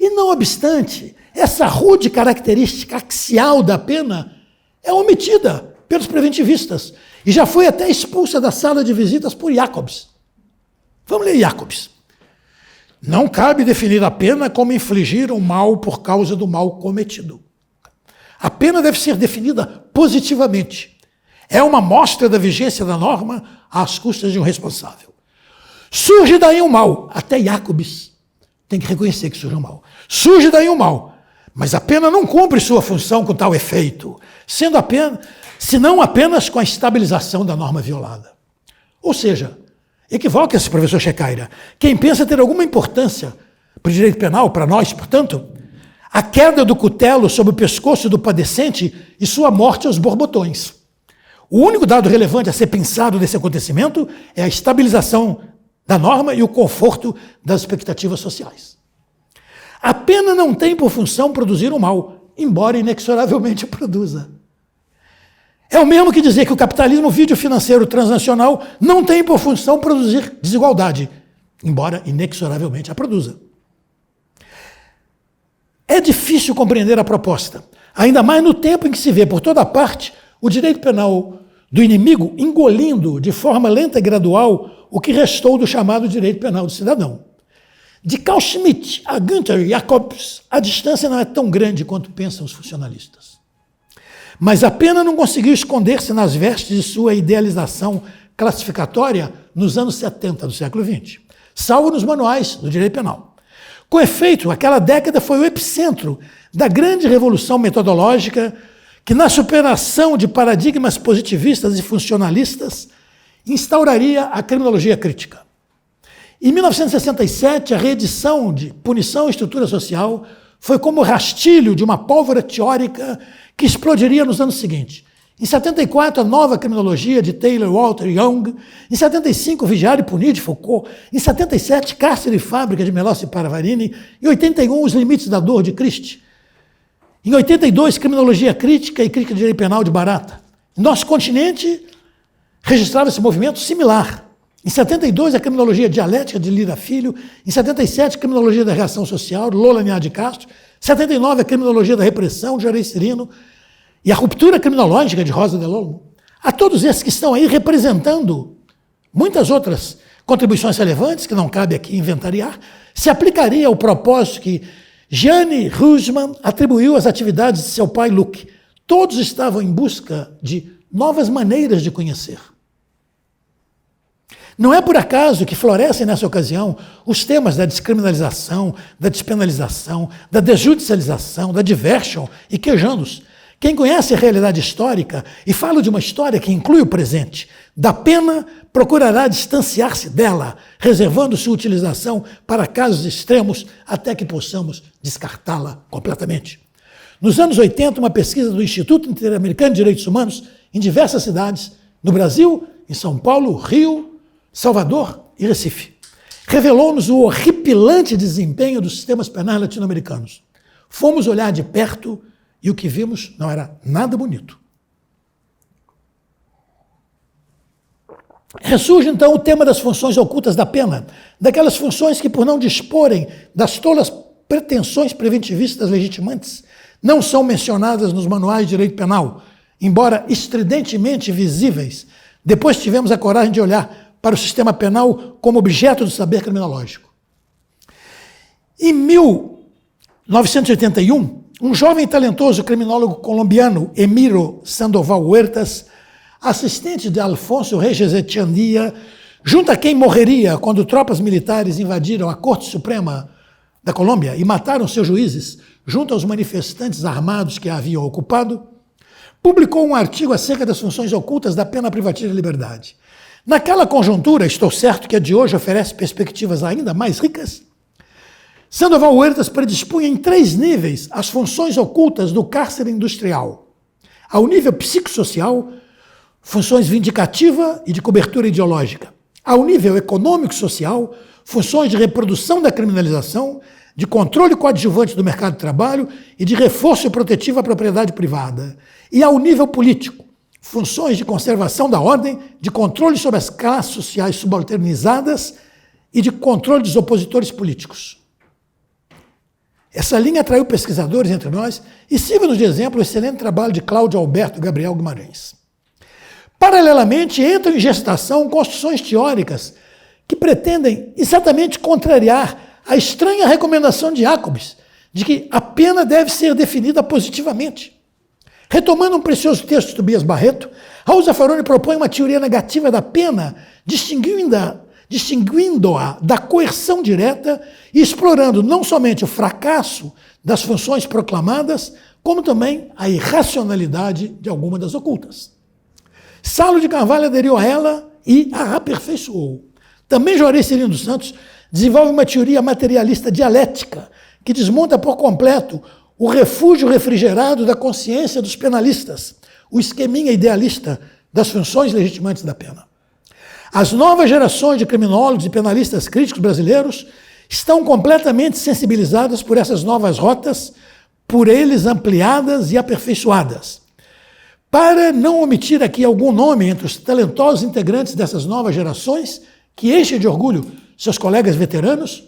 E não obstante, essa rude característica axial da pena é omitida pelos preventivistas e já foi até expulsa da sala de visitas por Jacobs. Vamos ler Jacobs. Não cabe definir a pena como infligir um mal por causa do mal cometido. A pena deve ser definida positivamente. É uma mostra da vigência da norma às custas de um responsável. Surge daí um mal. Até Jacobs tem que reconhecer que surge um mal. Surge daí um mal. Mas a pena não cumpre sua função com tal efeito, senão apenas com a estabilização da norma violada. Ou seja, equivoca-se, professor Checaira. Quem pensa ter alguma importância para o direito penal, para nós, portanto, a queda do cutelo sobre o pescoço do padecente e sua morte aos borbotões. O único dado relevante a ser pensado desse acontecimento é a estabilização da norma e o conforto das expectativas sociais. A pena não tem por função produzir o mal, embora inexoravelmente o produza. É o mesmo que dizer que o capitalismo videofinanceiro transnacional não tem por função produzir desigualdade, embora inexoravelmente a produza. É difícil compreender a proposta, ainda mais no tempo em que se vê por toda parte o direito penal do inimigo engolindo de forma lenta e gradual o que restou do chamado direito penal do cidadão. De Carl Schmitt a Günther Jacobs, a distância não é tão grande quanto pensam os funcionalistas. Mas a pena não conseguiu esconder-se nas vestes de sua idealização classificatória nos anos 70 do século XX, salvo nos manuais do direito penal. Com efeito, aquela década foi o epicentro da grande revolução metodológica que, na superação de paradigmas positivistas e funcionalistas, instauraria a criminologia crítica. Em 1967, a reedição de Punição e Estrutura Social foi como o rastilho de uma pólvora teórica que explodiria nos anos seguintes. Em 74, a nova criminologia de Taylor, Walter e Young. Em 75, Vigiar e Punir de Foucault. Em 77, Cárcere e Fábrica de Melossi e Paravarini. Em 81, Os Limites da Dor de Christie. Em 82, Criminologia Crítica e Crítica de Direito Penal de Barata. Nosso continente registrava esse movimento similar. Em 72, a Criminologia Dialética de Lira Filho. Em 77, a Criminologia da Reação Social, de Lola Niar de Castro. Em 79, a Criminologia da Repressão, de Juarez Cirino. E a Ruptura Criminológica, de Rosa de Olmo. A todos esses que estão aí representando muitas outras contribuições relevantes, que não cabe aqui inventariar, se aplicaria o propósito que Gianni Huysman atribuiu às atividades de seu pai Luc. Todos estavam em busca de novas maneiras de conhecer. Não é por acaso que florescem nessa ocasião os temas da descriminalização, da despenalização, da desjudicialização, da diversion e quejandos. Quem conhece a realidade histórica e fala de uma história que inclui o presente, da pena procurará distanciar-se dela, reservando sua utilização para casos extremos até que possamos descartá-la completamente. Nos anos 80, uma pesquisa do Instituto Interamericano de Direitos Humanos em diversas cidades, no Brasil, em São Paulo, Rio, Salvador e Recife, revelou-nos o horripilante desempenho dos sistemas penais latino-americanos. Fomos olhar de perto e o que vimos não era nada bonito. Ressurge então o tema das funções ocultas da pena, daquelas funções que, por não disporem das tolas pretensões preventivistas legitimantes, não são mencionadas nos manuais de direito penal, embora estridentemente visíveis. Depois tivemos a coragem de olhar para o sistema penal como objeto do saber criminológico. Em 1981, um jovem e talentoso criminólogo colombiano, Emiro Sandoval Huertas, assistente de Alfonso Reyes Echeandía, junto a quem morreria quando tropas militares invadiram a Corte Suprema da Colômbia e mataram seus juízes, junto aos manifestantes armados que a haviam ocupado, publicou um artigo acerca das funções ocultas da pena privativa de liberdade. Naquela conjuntura, estou certo que a de hoje oferece perspectivas ainda mais ricas, Sandoval Huertas predispunha em 3 níveis as funções ocultas do cárcere industrial. Ao nível psicossocial, funções vindicativa e de cobertura ideológica. Ao nível econômico-social, funções de reprodução da criminalização, de controle coadjuvante do mercado de trabalho e de reforço protetivo à propriedade privada. E ao nível político, funções de conservação da ordem, de controle sobre as classes sociais subalternizadas e de controle dos opositores políticos. Essa linha atraiu pesquisadores entre nós e sirva-nos de exemplo o excelente trabalho de Cláudio Alberto Gabriel Guimarães. Paralelamente, entram em gestação construções teóricas que pretendem exatamente contrariar a estranha recomendação de Jacobs de que a pena deve ser definida positivamente. Retomando um precioso texto de Tobias Barreto, Raul Zaffaroni propõe uma teoria negativa da pena, distinguindo-a da coerção direta e explorando não somente o fracasso das funções proclamadas, como também a irracionalidade de alguma das ocultas. Salo de Carvalho aderiu a ela e a aperfeiçoou. Também Juarez Cirino dos Santos desenvolve uma teoria materialista dialética que desmonta por completo o refúgio refrigerado da consciência dos penalistas, o esqueminha idealista das funções legitimantes da pena. As novas gerações de criminólogos e penalistas críticos brasileiros estão completamente sensibilizadas por essas novas rotas, por eles ampliadas e aperfeiçoadas. Para não omitir aqui algum nome entre os talentosos integrantes dessas novas gerações, que enchem de orgulho seus colegas veteranos,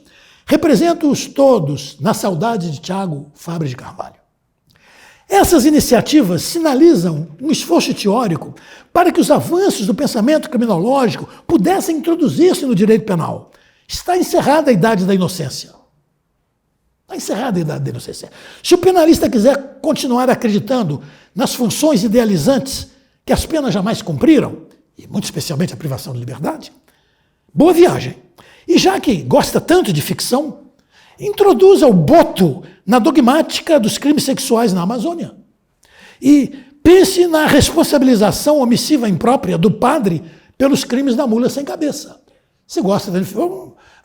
represento-os todos na saudade de Tiago Fabre de Carvalho. Essas iniciativas sinalizam um esforço teórico para que os avanços do pensamento criminológico pudessem introduzir-se no direito penal. Está encerrada a idade da inocência. Está encerrada a idade da inocência. Se o penalista quiser continuar acreditando nas funções idealizantes que as penas jamais cumpriram, e muito especialmente a privação de liberdade, boa viagem. E já que gosta tanto de ficção, introduza o boto na dogmática dos crimes sexuais na Amazônia. E pense na responsabilização omissiva imprópria do padre pelos crimes da mula sem cabeça. Se gosta de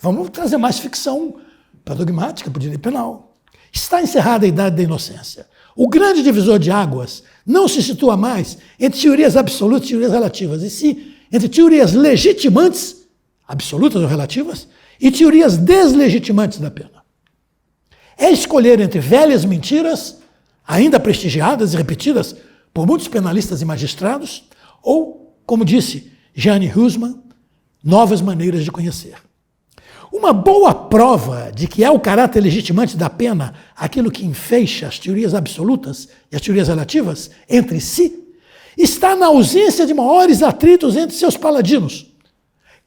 vamos trazer mais ficção para a dogmática, para o direito penal. Está encerrada a idade da inocência. O grande divisor de águas não se situa mais entre teorias absolutas e teorias relativas, e sim entre teorias legitimantes, absolutas ou relativas, e teorias deslegitimantes da pena. É escolher entre velhas mentiras, ainda prestigiadas e repetidas por muitos penalistas e magistrados, ou, como disse Jeanne Huysmans, novas maneiras de conhecer. Uma boa prova de que é o caráter legitimante da pena aquilo que enfeixa as teorias absolutas e as teorias relativas entre si, está na ausência de maiores atritos entre seus paladinos.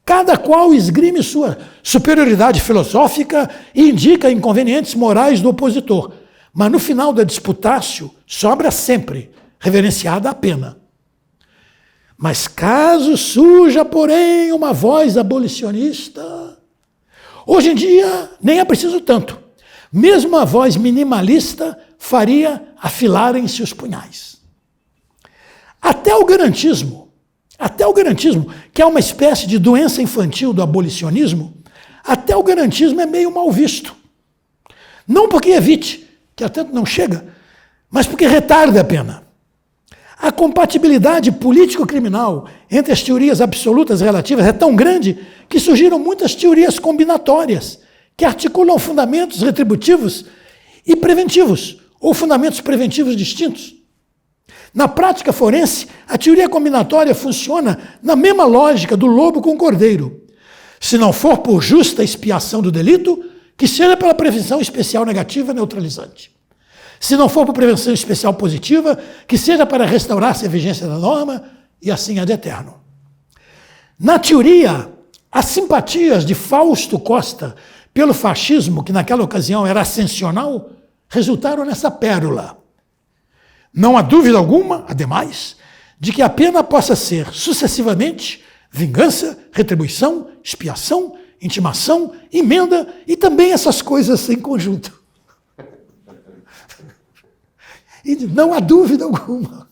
Cada qual esgrime sua superioridade filosófica e indica inconvenientes morais do opositor. Mas no final da disputácio, sobra sempre reverenciada a pena. Mas caso surja, porém, uma voz abolicionista, hoje em dia nem é preciso tanto. Mesmo a voz minimalista faria afilarem-se os punhais. Até o garantismo, que é uma espécie de doença infantil do abolicionismo, até o garantismo é meio mal visto. Não porque evite, que a tanto não chega, mas porque retarda a pena. A compatibilidade político-criminal entre as teorias absolutas e relativas é tão grande que surgiram muitas teorias combinatórias que articulam fundamentos retributivos e preventivos, ou fundamentos preventivos distintos. Na prática forense, a teoria combinatória funciona na mesma lógica do lobo com o cordeiro. Se não for por justa expiação do delito, que seja pela prevenção especial negativa neutralizante. Se não for por prevenção especial positiva, que seja para restaurar-se a vigência da norma e assim ad eterno. Na teoria, as simpatias de Fausto Costa pelo fascismo, que naquela ocasião era ascensional, resultaram nessa pérola. Não há dúvida alguma, ademais, de que a pena possa ser sucessivamente vingança, retribuição, expiação, intimação, emenda e também essas coisas em conjunto. E não há dúvida alguma.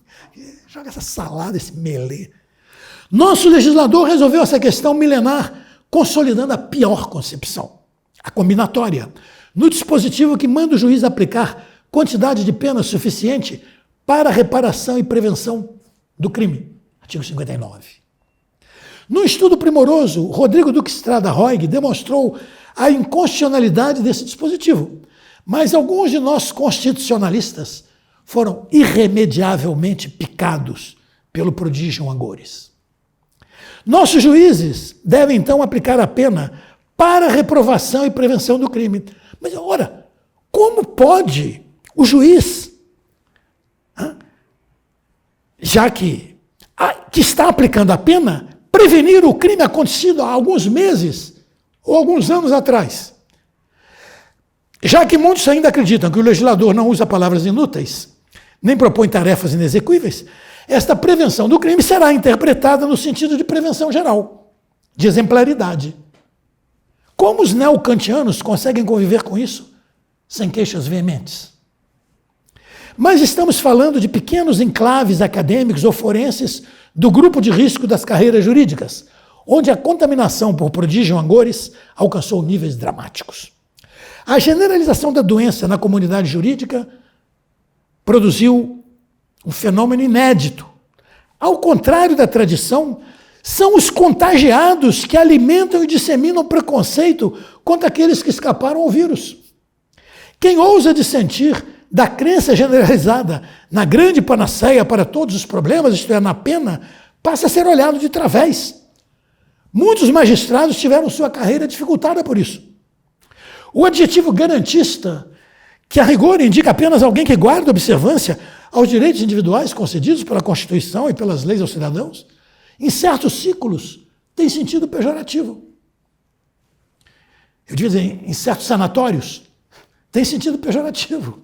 Joga essa salada, esse melê. Nosso legislador resolveu essa questão milenar, consolidando a pior concepção, a combinatória, no dispositivo que manda o juiz aplicar quantidade de pena suficiente para reparação e prevenção do crime. Artigo 59. No estudo primoroso, Rodrigo Duque Estrada Roig demonstrou a inconstitucionalidade desse dispositivo, mas alguns de nós constitucionalistas foram irremediavelmente picados pelo prodígio Angores. Nossos juízes devem, então, aplicar a pena para reprovação e prevenção do crime. Mas, ora, como pode o juiz, já que está aplicando a pena, prevenir o crime acontecido há alguns meses ou alguns anos atrás? Já que muitos ainda acreditam que o legislador não usa palavras inúteis, nem propõe tarefas inexequíveis, esta prevenção do crime será interpretada no sentido de prevenção geral, de exemplaridade. Como os neocantianos conseguem conviver com isso sem queixas veementes? Mas estamos falando de pequenos enclaves acadêmicos ou forenses do grupo de risco das carreiras jurídicas, onde a contaminação por prodígio Angores alcançou níveis dramáticos. A generalização da doença na comunidade jurídica produziu um fenômeno inédito. Ao contrário da tradição, são os contagiados que alimentam e disseminam preconceito contra aqueles que escaparam ao vírus. Quem ousa dissentir da crença generalizada na grande panaceia para todos os problemas, isto é, na pena, passa a ser olhado de través. Muitos magistrados tiveram sua carreira dificultada por isso. O adjetivo garantista, que a rigor indica apenas alguém que guarda observância aos direitos individuais concedidos pela Constituição e pelas leis aos cidadãos, em certos ciclos tem sentido pejorativo. Eu devia dizer, em certos sanatórios, tem sentido pejorativo.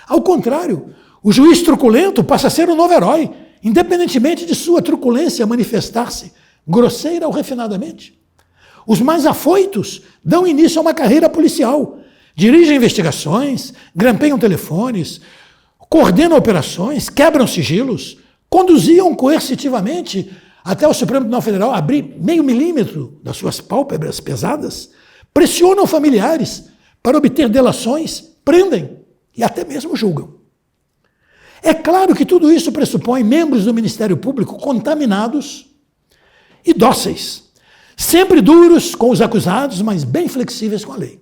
Ao contrário, o juiz truculento passa a ser um novo herói, independentemente de sua truculência manifestar-se grosseira ou refinadamente. Os mais afoitos dão início a uma carreira policial, dirigem investigações, grampeiam telefones, coordenam operações, quebram sigilos, conduziam coercitivamente até o Supremo Tribunal Federal abrir meio milímetro das suas pálpebras pesadas, pressionam familiares para obter delações, prendem e até mesmo julgam. É claro que tudo isso pressupõe membros do Ministério Público contaminados e dóceis, sempre duros com os acusados, mas bem flexíveis com a lei.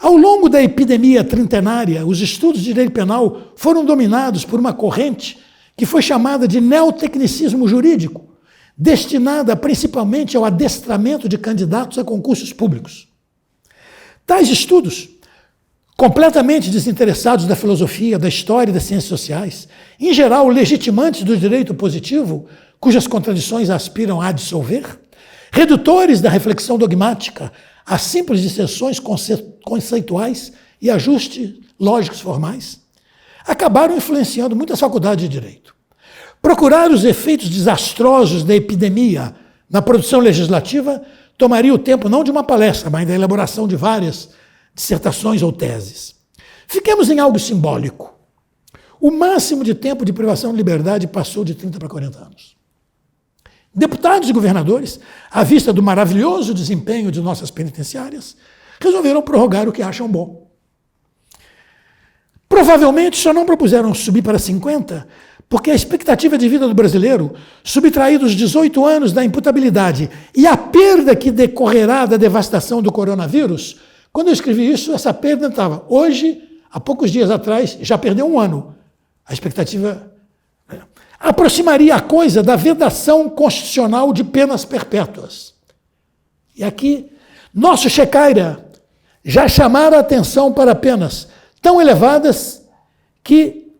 Ao longo da epidemia trintenária, os estudos de direito penal foram dominados por uma corrente que foi chamada de neotecnicismo jurídico, destinada principalmente ao adestramento de candidatos a concursos públicos. Tais estudos, completamente desinteressados da filosofia, da história e das ciências sociais, em geral legitimantes do direito positivo, cujas contradições aspiram a dissolver, redutores da reflexão dogmática a simples dissensões conceituais e ajustes lógicos formais, acabaram influenciando muitas faculdades de direito. Procurar os efeitos desastrosos da epidemia na produção legislativa tomaria o tempo não de uma palestra, mas da elaboração de várias dissertações ou teses. Fiquemos em algo simbólico. O máximo de tempo de privação de liberdade passou de 30 para 40 anos. Deputados e governadores, à vista do maravilhoso desempenho de nossas penitenciárias, resolveram prorrogar o que acham bom. Provavelmente só não propuseram subir para 50, porque a expectativa de vida do brasileiro, subtraído os 18 anos da imputabilidade e a perda que decorrerá da devastação do coronavírus, quando eu escrevi isso, essa perda estava. Hoje, há poucos dias atrás, já perdeu um ano. A expectativa aproximaria a coisa da vedação constitucional de penas perpétuas. E aqui, nosso checaira já chamaram a atenção para penas tão elevadas que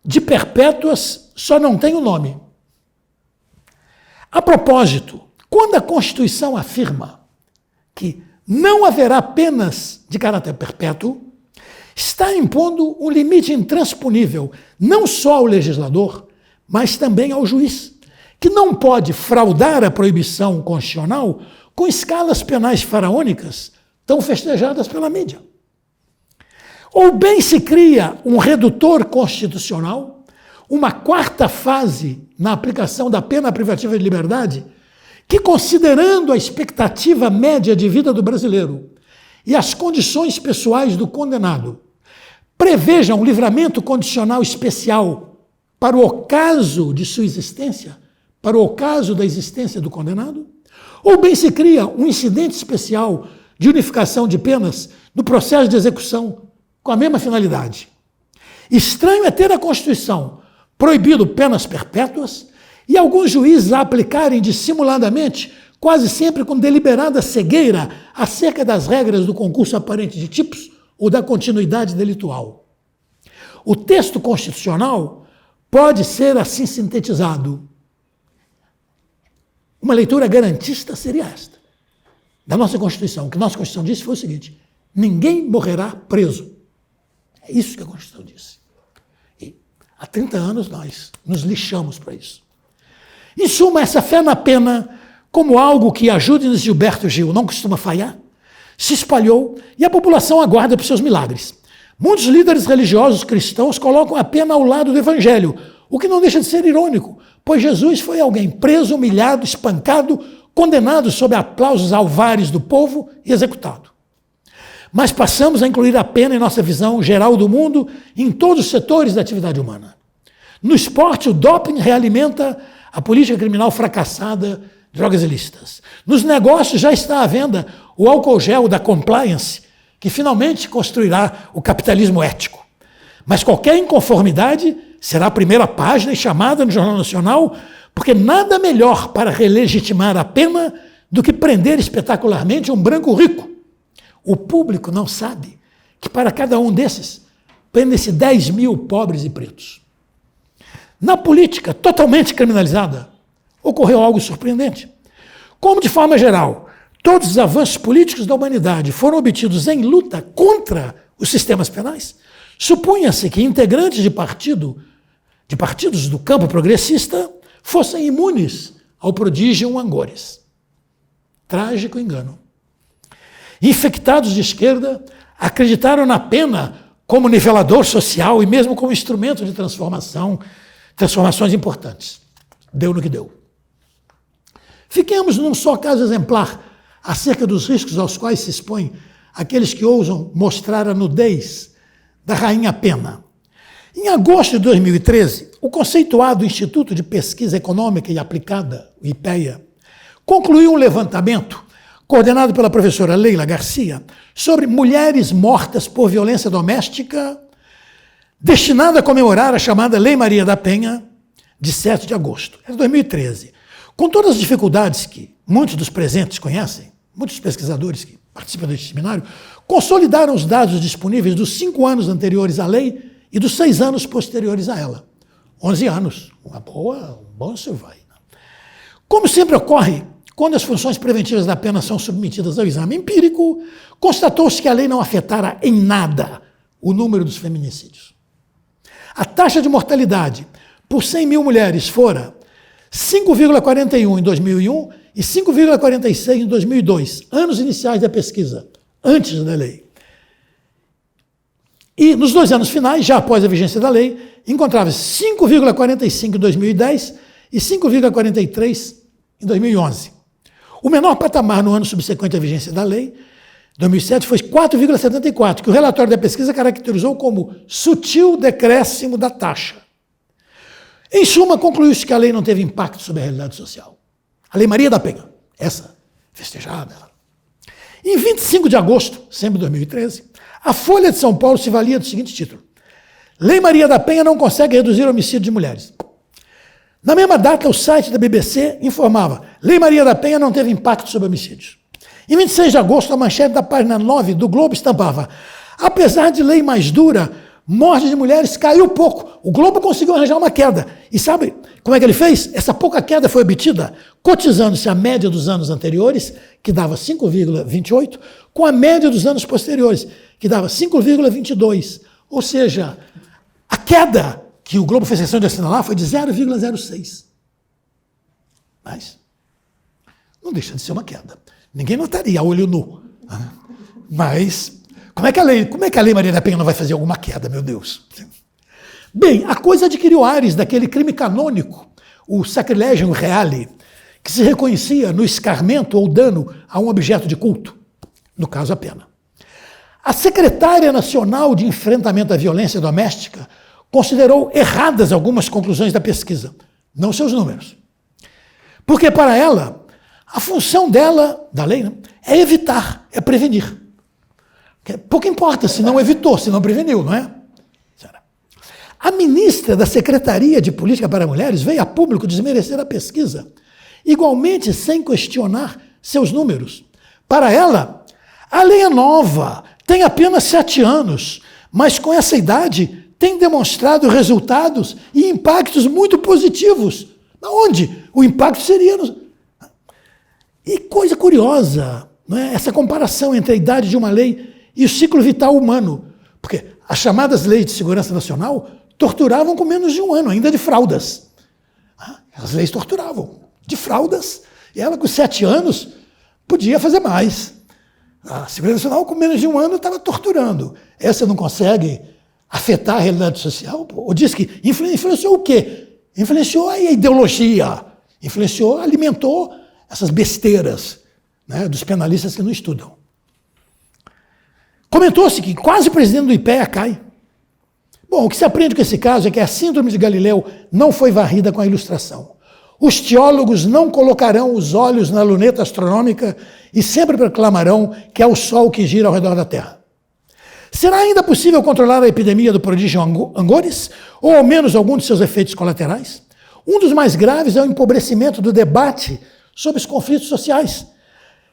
de perpétuas só não tem o nome. A propósito, quando a Constituição afirma que não haverá penas de caráter perpétuo, está impondo um limite intransponível, não só ao legislador, mas também ao juiz, que não pode fraudar a proibição constitucional com escalas penais faraônicas tão festejadas pela mídia. Ou bem se cria um redutor constitucional, uma quarta fase na aplicação da pena privativa de liberdade, que, considerando a expectativa média de vida do brasileiro e as condições pessoais do condenado prevejam um livramento condicional especial para o ocaso de sua existência, para o ocaso da existência do condenado, ou bem se cria um incidente especial de unificação de penas no processo de execução com a mesma finalidade. Estranho é ter a Constituição proibido penas perpétuas e alguns juízes a aplicarem dissimuladamente, quase sempre com deliberada cegueira, acerca das regras do concurso aparente de tipos ou da continuidade delitual. O texto constitucional pode ser assim sintetizado. Uma leitura garantista seria esta, da nossa Constituição. O que a nossa Constituição disse foi o seguinte: ninguém morrerá preso. É isso que a Constituição disse. E há 30 anos nós nos lixamos para isso. Em suma, essa fé na pena, como algo que, ajude-nos Gilberto Gil, não costuma falhar, se espalhou e a população aguarda por seus milagres. Muitos líderes religiosos cristãos colocam a pena ao lado do Evangelho, o que não deixa de ser irônico, pois Jesus foi alguém preso, humilhado, espancado, condenado sob aplausos alvares do povo e executado. Mas passamos a incluir a pena em nossa visão geral do mundo, em todos os setores da atividade humana. No esporte, o doping realimenta a política criminal fracassada, drogas ilícitas. Nos negócios já está à venda o álcool gel da compliance, que finalmente construirá o capitalismo ético. Mas qualquer inconformidade será a primeira página e chamada no Jornal Nacional, porque nada melhor para relegitimar a pena do que prender espetacularmente um branco rico. O público não sabe que para cada um desses prendem-se 10 mil pobres e pretos. Na política totalmente criminalizada, ocorreu algo surpreendente. Como, de forma geral, todos os avanços políticos da humanidade foram obtidos em luta contra os sistemas penais, supunha-se que integrantes de partidos do campo progressista fossem imunes ao prodígio Angores. Trágico engano. Infectados de esquerda acreditaram na pena como nivelador social e mesmo como instrumento de transformações importantes. Deu no que deu. Fiquemos num só caso exemplar acerca dos riscos aos quais se expõem aqueles que ousam mostrar a nudez da rainha pena. Em agosto de 2013, o conceituado Instituto de Pesquisa Econômica e Aplicada, o IPEA, concluiu um levantamento coordenado pela professora Leila Garcia sobre mulheres mortas por violência doméstica, destinado a comemorar a chamada Lei Maria da Penha, de 7 de agosto. É de 2013. Com todas as dificuldades que muitos dos presentes conhecem, muitos pesquisadores que participam deste seminário, consolidaram os dados disponíveis dos 5 anos anteriores à lei e dos 6 anos posteriores a ela. 11 anos, um bom survey. Como sempre ocorre, quando as funções preventivas da pena são submetidas ao exame empírico, constatou-se que a lei não afetara em nada o número dos feminicídios. A taxa de mortalidade por 100 mil mulheres fora 5,41 em 2001 e 5,46 em 2002, anos iniciais da pesquisa, antes da lei. E nos 2 anos finais, já após a vigência da lei, encontrava-se 5,45 em 2010 e 5,43 em 2011. O menor patamar no ano subsequente à vigência da lei, 2007, foi 4,74, que o relatório da pesquisa caracterizou como sutil decréscimo da taxa. Em suma, concluiu-se que a lei não teve impacto sobre a realidade social. A Lei Maria da Penha, essa festejada. Em 25 de agosto, sempre de 2013, a Folha de São Paulo se valia do seguinte título: Lei Maria da Penha não consegue reduzir o homicídio de mulheres. Na mesma data, o site da BBC informava: Lei Maria da Penha não teve impacto sobre homicídios. Em 26 de agosto, a manchete da página 9 do Globo estampava: apesar de lei mais dura, morte de mulheres caiu pouco. O Globo conseguiu arranjar uma queda. E sabe como é que ele fez? Essa pouca queda foi obtida cotizando-se a média dos anos anteriores, que dava 5,28, com a média dos anos posteriores, que dava 5,22. Ou seja, a queda que o Globo fez questão de assinalar foi de 0,06. Mas não deixa de ser uma queda. Ninguém notaria a olho nu. Mas como é que a Lei Maria da Penha não vai fazer alguma queda, meu Deus? Bem, a coisa adquiriu ares daquele crime canônico, o sacrilegium reale, que se reconhecia no escarmento ou dano a um objeto de culto, no caso a pena. A secretária nacional de enfrentamento à violência doméstica considerou erradas algumas conclusões da pesquisa, não seus números. Porque para ela, a função dela, da lei, né, é evitar, é prevenir. Pouco importa se não evitou, se não preveniu, não é? A ministra da Secretaria de Política para Mulheres veio a público desmerecer a pesquisa, igualmente sem questionar seus números. Para ela, a lei é nova, tem apenas 7 anos, mas com essa idade tem demonstrado resultados e impactos muito positivos. Onde o impacto seria... E coisa curiosa, não é? Essa comparação entre a idade de uma lei e o ciclo vital humano. Porque as chamadas leis de segurança nacional torturavam com menos de 1 ano, ainda de fraldas. As leis torturavam de fraldas, e ela com 7 anos podia fazer mais. A segurança nacional com menos de 1 ano estava torturando. Essa não consegue afetar a realidade social? Ou diz que influenciou o quê? Influenciou a ideologia, influenciou, alimentou essas besteiras, né, dos penalistas que não estudam. Comentou-se que quase o presidente do IPEA cai. Bom, o que se aprende com esse caso é que a síndrome de Galileu não foi varrida com a ilustração. Os teólogos não colocarão os olhos na luneta astronômica e sempre proclamarão que é o Sol que gira ao redor da Terra. Será ainda possível controlar a epidemia do prodígio Angores, ou ao menos algum de seus efeitos colaterais? Um dos mais graves é o empobrecimento do debate sobre os conflitos sociais,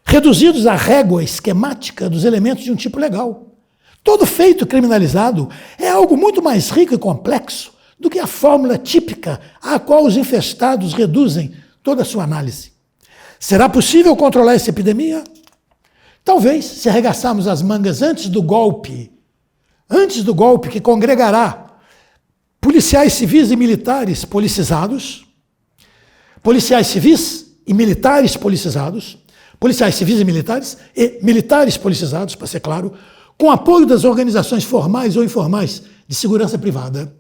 reduzidos à régua esquemática dos elementos de um tipo legal. Todo feito criminalizado é algo muito mais rico e complexo do que a fórmula típica à qual os infestados reduzem toda a sua análise. Será possível controlar essa epidemia? Talvez, se arregaçarmos as mangas antes do golpe que congregará policiais civis e militares policizados, policiais civis e militares policizados, policiais civis e militares policizados, para ser claro, com apoio das organizações formais ou informais de segurança privada.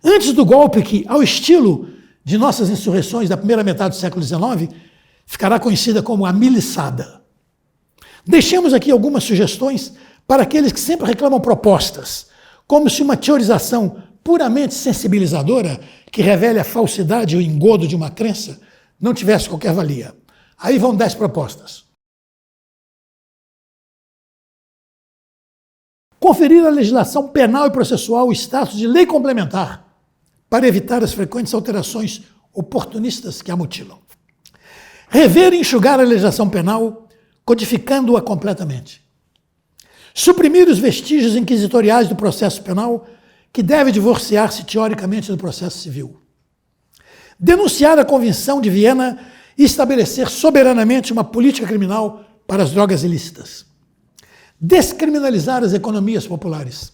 Antes do golpe que, ao estilo de nossas insurreições da primeira metade do século XIX, ficará conhecida como a miliçada. Deixemos aqui algumas sugestões para aqueles que sempre reclamam propostas, como se uma teorização puramente sensibilizadora, que revele a falsidade e o engodo de uma crença, não tivesse qualquer valia. Aí vão 10 propostas. Conferir à legislação penal e processual o status de lei complementar, para evitar as frequentes alterações oportunistas que a mutilam. Rever e enxugar a legislação penal, codificando-a completamente. Suprimir os vestígios inquisitoriais do processo penal, que deve divorciar-se teoricamente do processo civil. Denunciar a Convenção de Viena e estabelecer soberanamente uma política criminal para as drogas ilícitas. Descriminalizar as economias populares.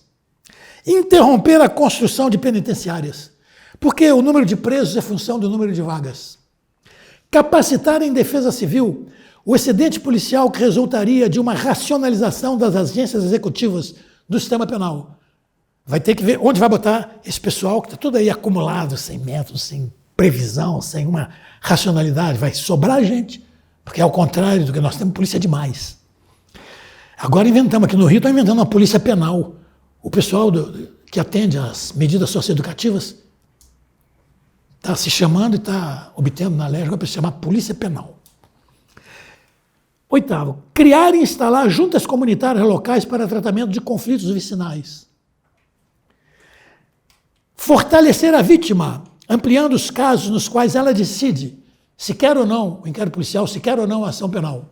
Interromper a construção de penitenciárias, porque o número de presos é função do número de vagas. Capacitar em defesa civil o excedente policial que resultaria de uma racionalização das agências executivas do sistema penal. Vai ter que ver onde vai botar esse pessoal que está tudo aí acumulado, sem método, sem previsão, sem uma racionalidade. Vai sobrar gente, porque ao contrário do que nós temos, polícia demais. Agora inventamos, aqui no Rio, estão inventando uma polícia penal. O pessoal que atende às medidas socioeducativas está se chamando e está obtendo na lei para se chamar polícia penal. 8º, criar e instalar juntas comunitárias locais para tratamento de conflitos vicinais. Fortalecer a vítima, ampliando os casos nos quais ela decide se quer ou não o inquérito policial, se quer ou não a ação penal.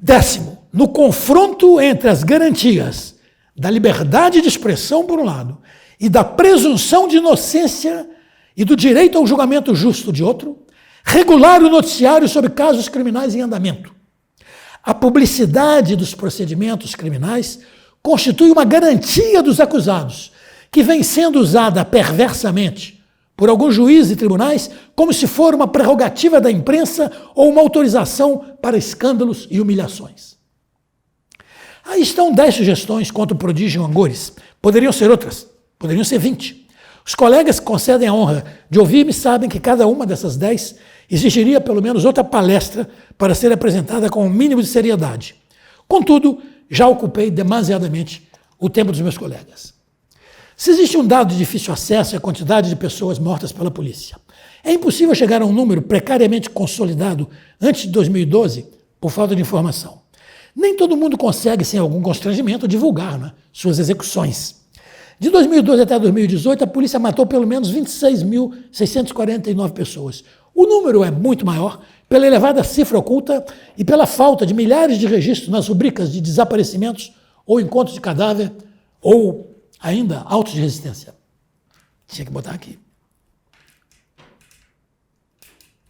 10º, no confronto entre as garantias da liberdade de expressão, por um lado, e da presunção de inocência e do direito ao julgamento justo, de outro, regular o noticiário sobre casos criminais em andamento. A publicidade dos procedimentos criminais constitui uma garantia dos acusados, que vem sendo usada perversamente por alguns juízes e tribunais como se for uma prerrogativa da imprensa ou uma autorização para escândalos e humilhações. Aí estão 10 sugestões contra o prodígio Angores. Poderiam ser outras, poderiam ser 20. Os colegas que concedem a honra de ouvir-me sabem que cada uma dessas 10 exigiria pelo menos outra palestra para ser apresentada com o mínimo de seriedade. Contudo, já ocupei demasiadamente o tempo dos meus colegas. Se existe um dado de difícil acesso, é a quantidade de pessoas mortas pela polícia. É impossível chegar a um número precariamente consolidado antes de 2012 por falta de informação. Nem todo mundo consegue, sem algum constrangimento, divulgar, né, suas execuções. De 2012 até 2018, a polícia matou pelo menos 26.649 pessoas. O número é muito maior pela elevada cifra oculta e pela falta de milhares de registros nas rubricas de desaparecimentos ou encontros de cadáver ou ainda autos de resistência. Tinha que botar aqui.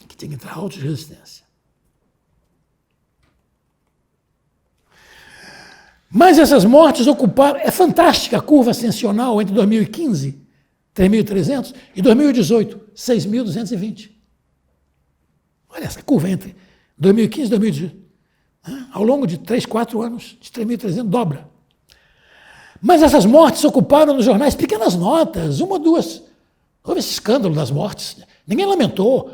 Aqui tinha que entrar autos de resistência. Mas essas mortes ocuparam... É fantástica a curva ascensional entre 2015, 3.300, e 2018, 6.220. Olha essa curva entre 2015 e 2018. Ao longo de 3, 4 anos, de 3.300, dobra. Mas essas mortes ocuparam nos jornais pequenas notas, uma ou duas. Houve esse escândalo das mortes. Ninguém lamentou.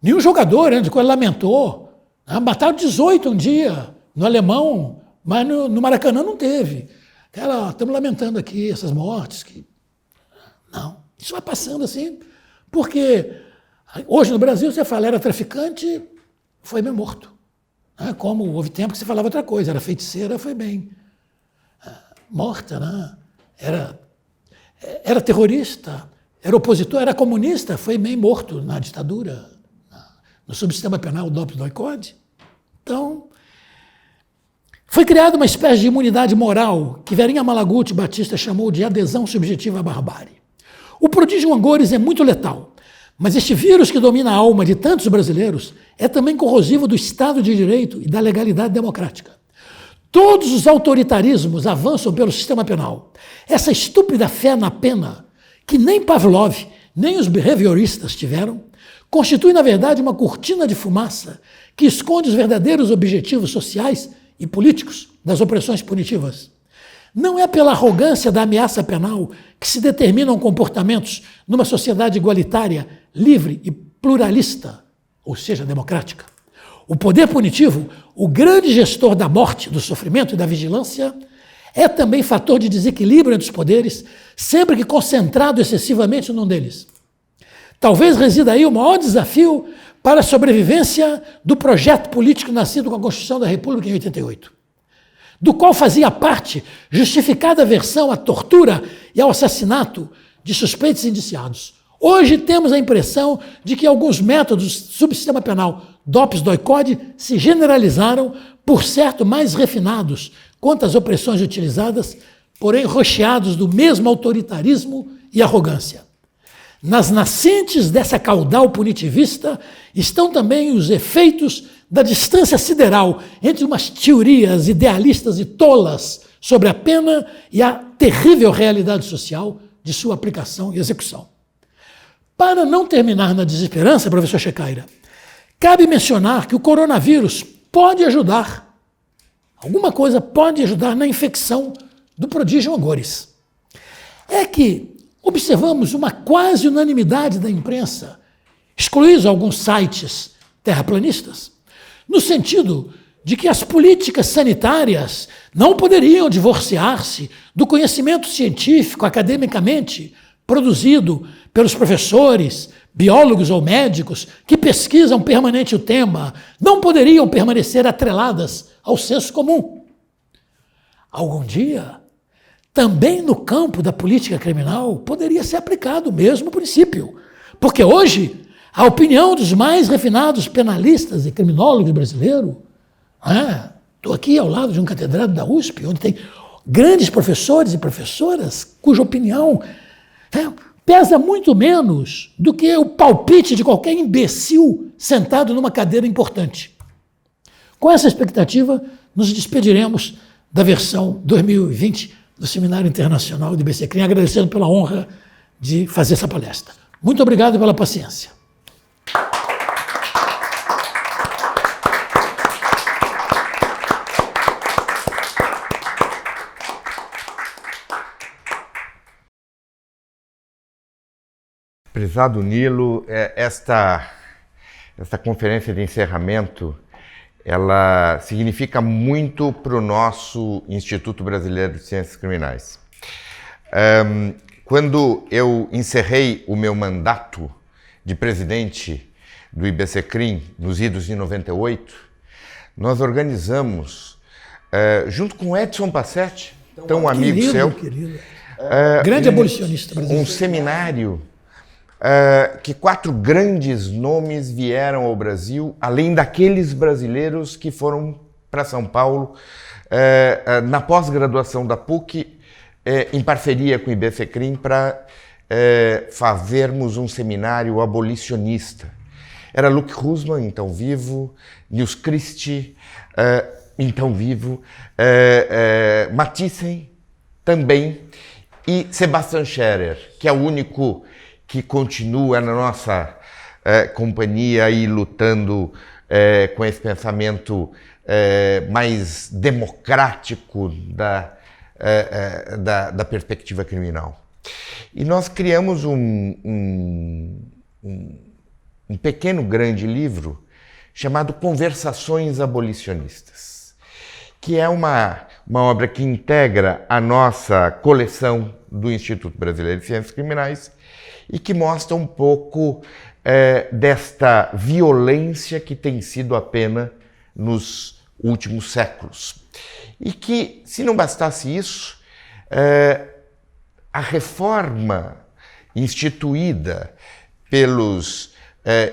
Nenhum jogador lamentou. Mataram 18 um dia no Alemão, mas no Maracanã não teve. Estamos lamentando aqui essas mortes. Não, isso vai passando assim, porque hoje no Brasil você fala, era traficante, foi bem morto. Como houve tempo que se falava outra coisa, era feiticeira, foi bem morta, né? Era terrorista, era opositor, era comunista, foi bem morto na ditadura, no subsistema penal Dops-Doicode. Então, foi criada uma espécie de imunidade moral que Verinha Malaguti Batista chamou de adesão subjetiva à barbárie. O prodígio Angores é muito letal, mas este vírus que domina a alma de tantos brasileiros é também corrosivo do Estado de Direito e da legalidade democrática. Todos os autoritarismos avançam pelo sistema penal. Essa estúpida fé na pena, que nem Pavlov, nem os behavioristas tiveram, constitui, na verdade, uma cortina de fumaça que esconde os verdadeiros objetivos sociais e políticos das opressões punitivas. Não é pela arrogância da ameaça penal que se determinam comportamentos numa sociedade igualitária, livre e pluralista, ou seja, democrática. O poder punitivo, o grande gestor da morte, do sofrimento e da vigilância, é também fator de desequilíbrio entre os poderes, sempre que concentrado excessivamente num deles. Talvez resida aí o maior desafio para a sobrevivência do projeto político nascido com a Constituição da República em 88, do qual fazia parte justificada aversão à tortura e ao assassinato de suspeitos e indiciados. Hoje temos a impressão de que alguns métodos do subsistema penal Dops-Doicode se generalizaram, por certo mais refinados quanto às opressões utilizadas, porém recheados do mesmo autoritarismo e arrogância. Nas nascentes dessa caudal punitivista estão também os efeitos da distância sideral entre umas teorias idealistas e tolas sobre a pena e a terrível realidade social de sua aplicação e execução. Para não terminar na desesperança, professor Shecaira, cabe mencionar que o coronavírus pode ajudar, alguma coisa pode ajudar na infecção do prodígio Angores. É que observamos uma quase unanimidade da imprensa, excluídos alguns sites terraplanistas, no sentido de que as políticas sanitárias não poderiam divorciar-se do conhecimento científico, academicamente produzido pelos professores, biólogos ou médicos que pesquisam permanente o tema, não poderiam permanecer atreladas ao senso comum. Algum dia, também no campo da política criminal, poderia ser aplicado o mesmo princípio. Porque hoje, a opinião dos mais refinados penalistas e criminólogos brasileiros, estou aqui ao lado de um catedrático da USP, onde tem grandes professores e professoras cuja opinião pesa muito menos do que o palpite de qualquer imbecil sentado numa cadeira importante. Com essa expectativa, nos despediremos da versão 2020 do Seminário Internacional de BCCrim, agradecendo pela honra de fazer essa palestra. Muito obrigado pela paciência. Prezado Nilo, esta conferência de encerramento ela significa muito para o nosso Instituto Brasileiro de Ciências Criminais. Quando eu encerrei o meu mandato de presidente do IBCCRIM, nos idos de 98, nós organizamos, junto com Edson Passetti, tão amigo seu, grande abolicionista brasileiro, um seminário que 4 grandes nomes vieram ao Brasil, além daqueles brasileiros que foram para São Paulo na pós-graduação da PUC, em parceria com o IBCCRIM, para fazermos um seminário abolicionista. Era Luc Husmann, então vivo, Nils Christie, então vivo, Mathiesen, também, e Sebastian Scherer, que é o único que continua na nossa companhia aí lutando com esse pensamento mais democrático da perspectiva criminal. E nós criamos um pequeno, grande livro chamado Conversações Abolicionistas, que é uma obra que integra a nossa coleção do Instituto Brasileiro de Ciências Criminais e que mostra um pouco desta violência que tem sido a pena nos últimos séculos. E que, se não bastasse isso, a reforma instituída pelos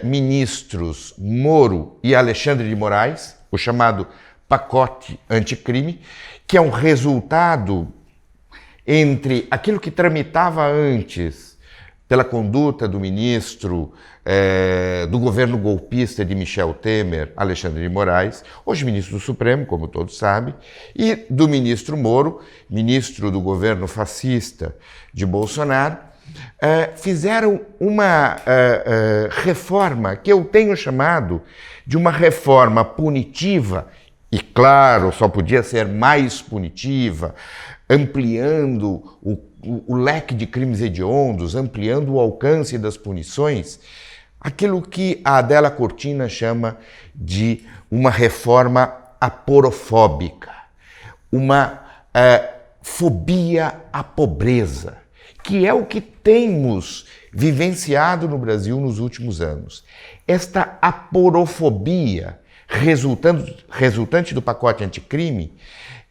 ministros Moro e Alexandre de Moraes, o chamado pacote anticrime, que é um resultado entre aquilo que tramitava antes pela conduta do ministro do governo golpista de Michel Temer, Alexandre de Moraes, hoje ministro do Supremo, como todos sabem, e do ministro Moro, ministro do governo fascista de Bolsonaro, fizeram uma reforma que eu tenho chamado de uma reforma punitiva, e claro, só podia ser mais punitiva, ampliando o leque de crimes hediondos, ampliando o alcance das punições, aquilo que a Adela Cortina chama de uma reforma aporofóbica, uma fobia à pobreza, que é o que temos vivenciado no Brasil nos últimos anos. Esta aporofobia resultante do pacote anticrime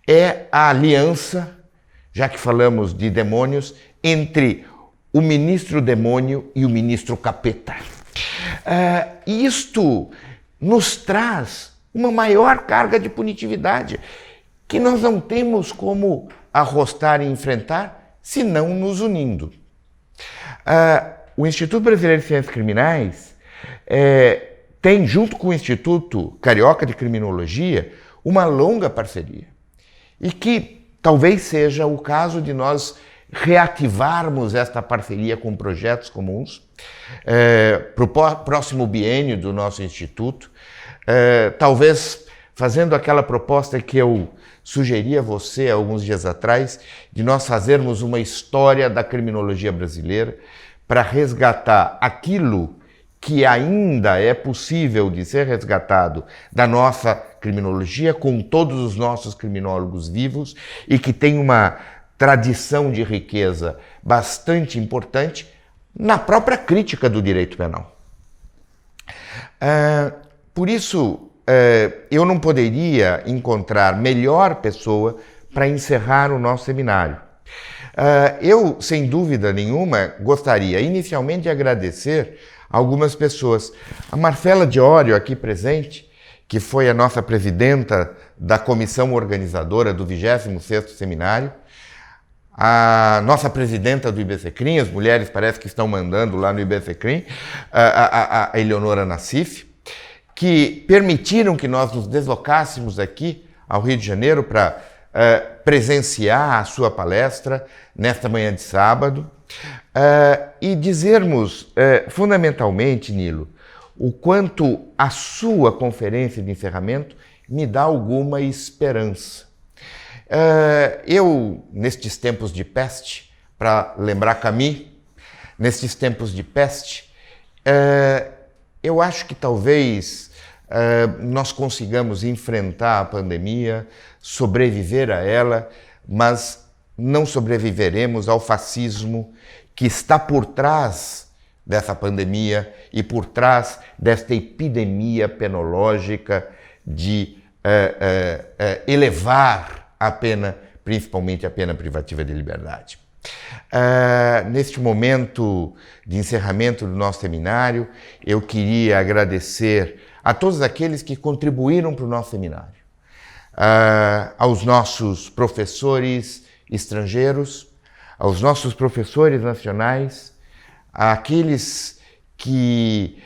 é a aliança, já que falamos de demônios, entre o ministro demônio e o ministro capeta. Isto nos traz uma maior carga de punitividade que nós não temos como arrostar e enfrentar, senão nos unindo. O Instituto Brasileiro de Ciências Criminais tem, junto com o Instituto Carioca de Criminologia, uma longa parceria. E que talvez seja o caso de nós reativarmos esta parceria com projetos comuns para o próximo biênio do nosso Instituto, talvez fazendo aquela proposta que eu sugeri a você alguns dias atrás, de nós fazermos uma história da criminologia brasileira para resgatar aquilo que ainda é possível de ser resgatado da nossa criminologia, com todos os nossos criminólogos vivos e que tem uma tradição de riqueza bastante importante na própria crítica do direito penal. Por isso, eu não poderia encontrar melhor pessoa para encerrar o nosso seminário. Eu, sem dúvida nenhuma, gostaria inicialmente de agradecer algumas pessoas. A Marcela Diório, aqui presente, que foi a nossa presidenta da comissão organizadora do 26º seminário, a nossa presidenta do IBCCRIM, as mulheres parece que estão mandando lá no IBCCRIM, a Eleonora Nassif, que permitiram que nós nos deslocássemos aqui ao Rio de Janeiro para presenciar a sua palestra nesta manhã de sábado, e dizermos fundamentalmente, Nilo, o quanto a sua conferência de encerramento me dá alguma esperança. Eu, nestes tempos de peste, para lembrar Camus, nestes tempos de peste, eu acho que talvez nós consigamos enfrentar a pandemia, sobreviver a ela, mas não sobreviveremos ao fascismo que está por trás dessa pandemia e por trás desta epidemia penológica de elevar a pena, principalmente a pena privativa de liberdade. Neste momento de encerramento do nosso seminário, eu queria agradecer a todos aqueles que contribuíram para o nosso seminário, aos nossos professores estrangeiros, aos nossos professores nacionais, àqueles que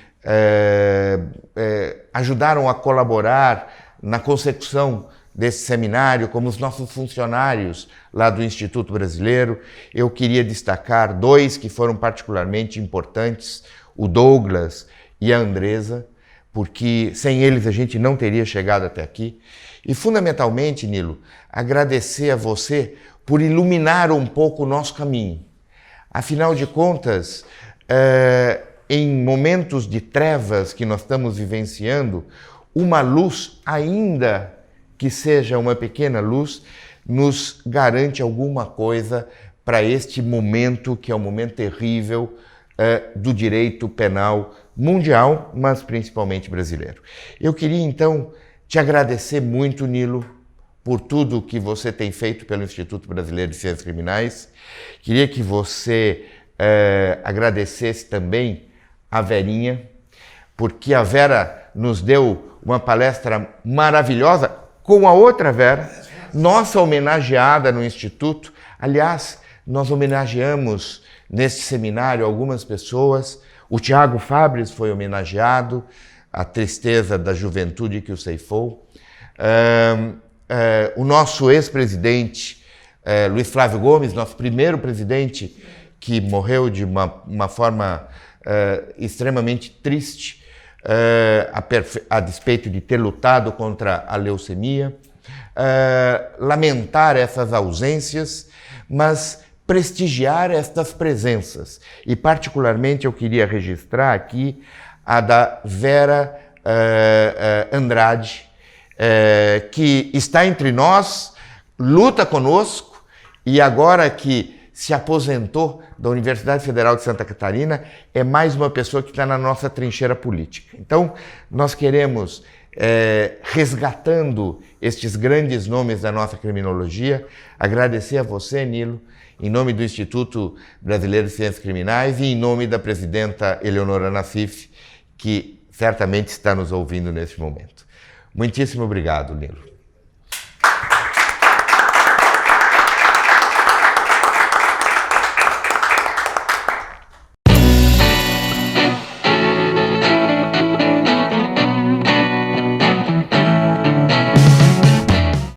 ajudaram a colaborar na consecução desse seminário, como os nossos funcionários lá do Instituto Brasileiro. Eu queria destacar dois que foram particularmente importantes, o Douglas e a Andresa, porque sem eles a gente não teria chegado até aqui. E fundamentalmente, Nilo, agradecer a você por iluminar um pouco o nosso caminho. Afinal de contas, em momentos de trevas que nós estamos vivenciando, uma luz, ainda que seja uma pequena luz, nos garante alguma coisa para este momento, que é um momento terrível do direito penal mundial, mas principalmente brasileiro. Eu queria, então, te agradecer muito, Nilo, por tudo que você tem feito pelo Instituto Brasileiro de Ciências Criminais. Queria que você agradecesse também a Verinha, porque a Vera nos deu uma palestra maravilhosa com a outra Vera, nossa homenageada no Instituto. Aliás, nós homenageamos neste seminário algumas pessoas. O Tiago Fabres foi homenageado, a tristeza da juventude que o ceifou. O nosso ex-presidente, Luiz Flávio Gomes, nosso primeiro presidente, que morreu de uma forma extremamente triste, a despeito de ter lutado contra a leucemia. Lamentar essas ausências, mas prestigiar estas presenças. E particularmente eu queria registrar aqui a da Vera Andrade, que está entre nós, luta conosco e agora que se aposentou da Universidade Federal de Santa Catarina, é mais uma pessoa que está na nossa trincheira política. Então, nós queremos, resgatando estes grandes nomes da nossa criminologia, agradecer a você, Nilo, em nome do Instituto Brasileiro de Ciências Criminais e em nome da presidenta Eleonora Nassif, que certamente está nos ouvindo neste momento. Muitíssimo obrigado, Nilo.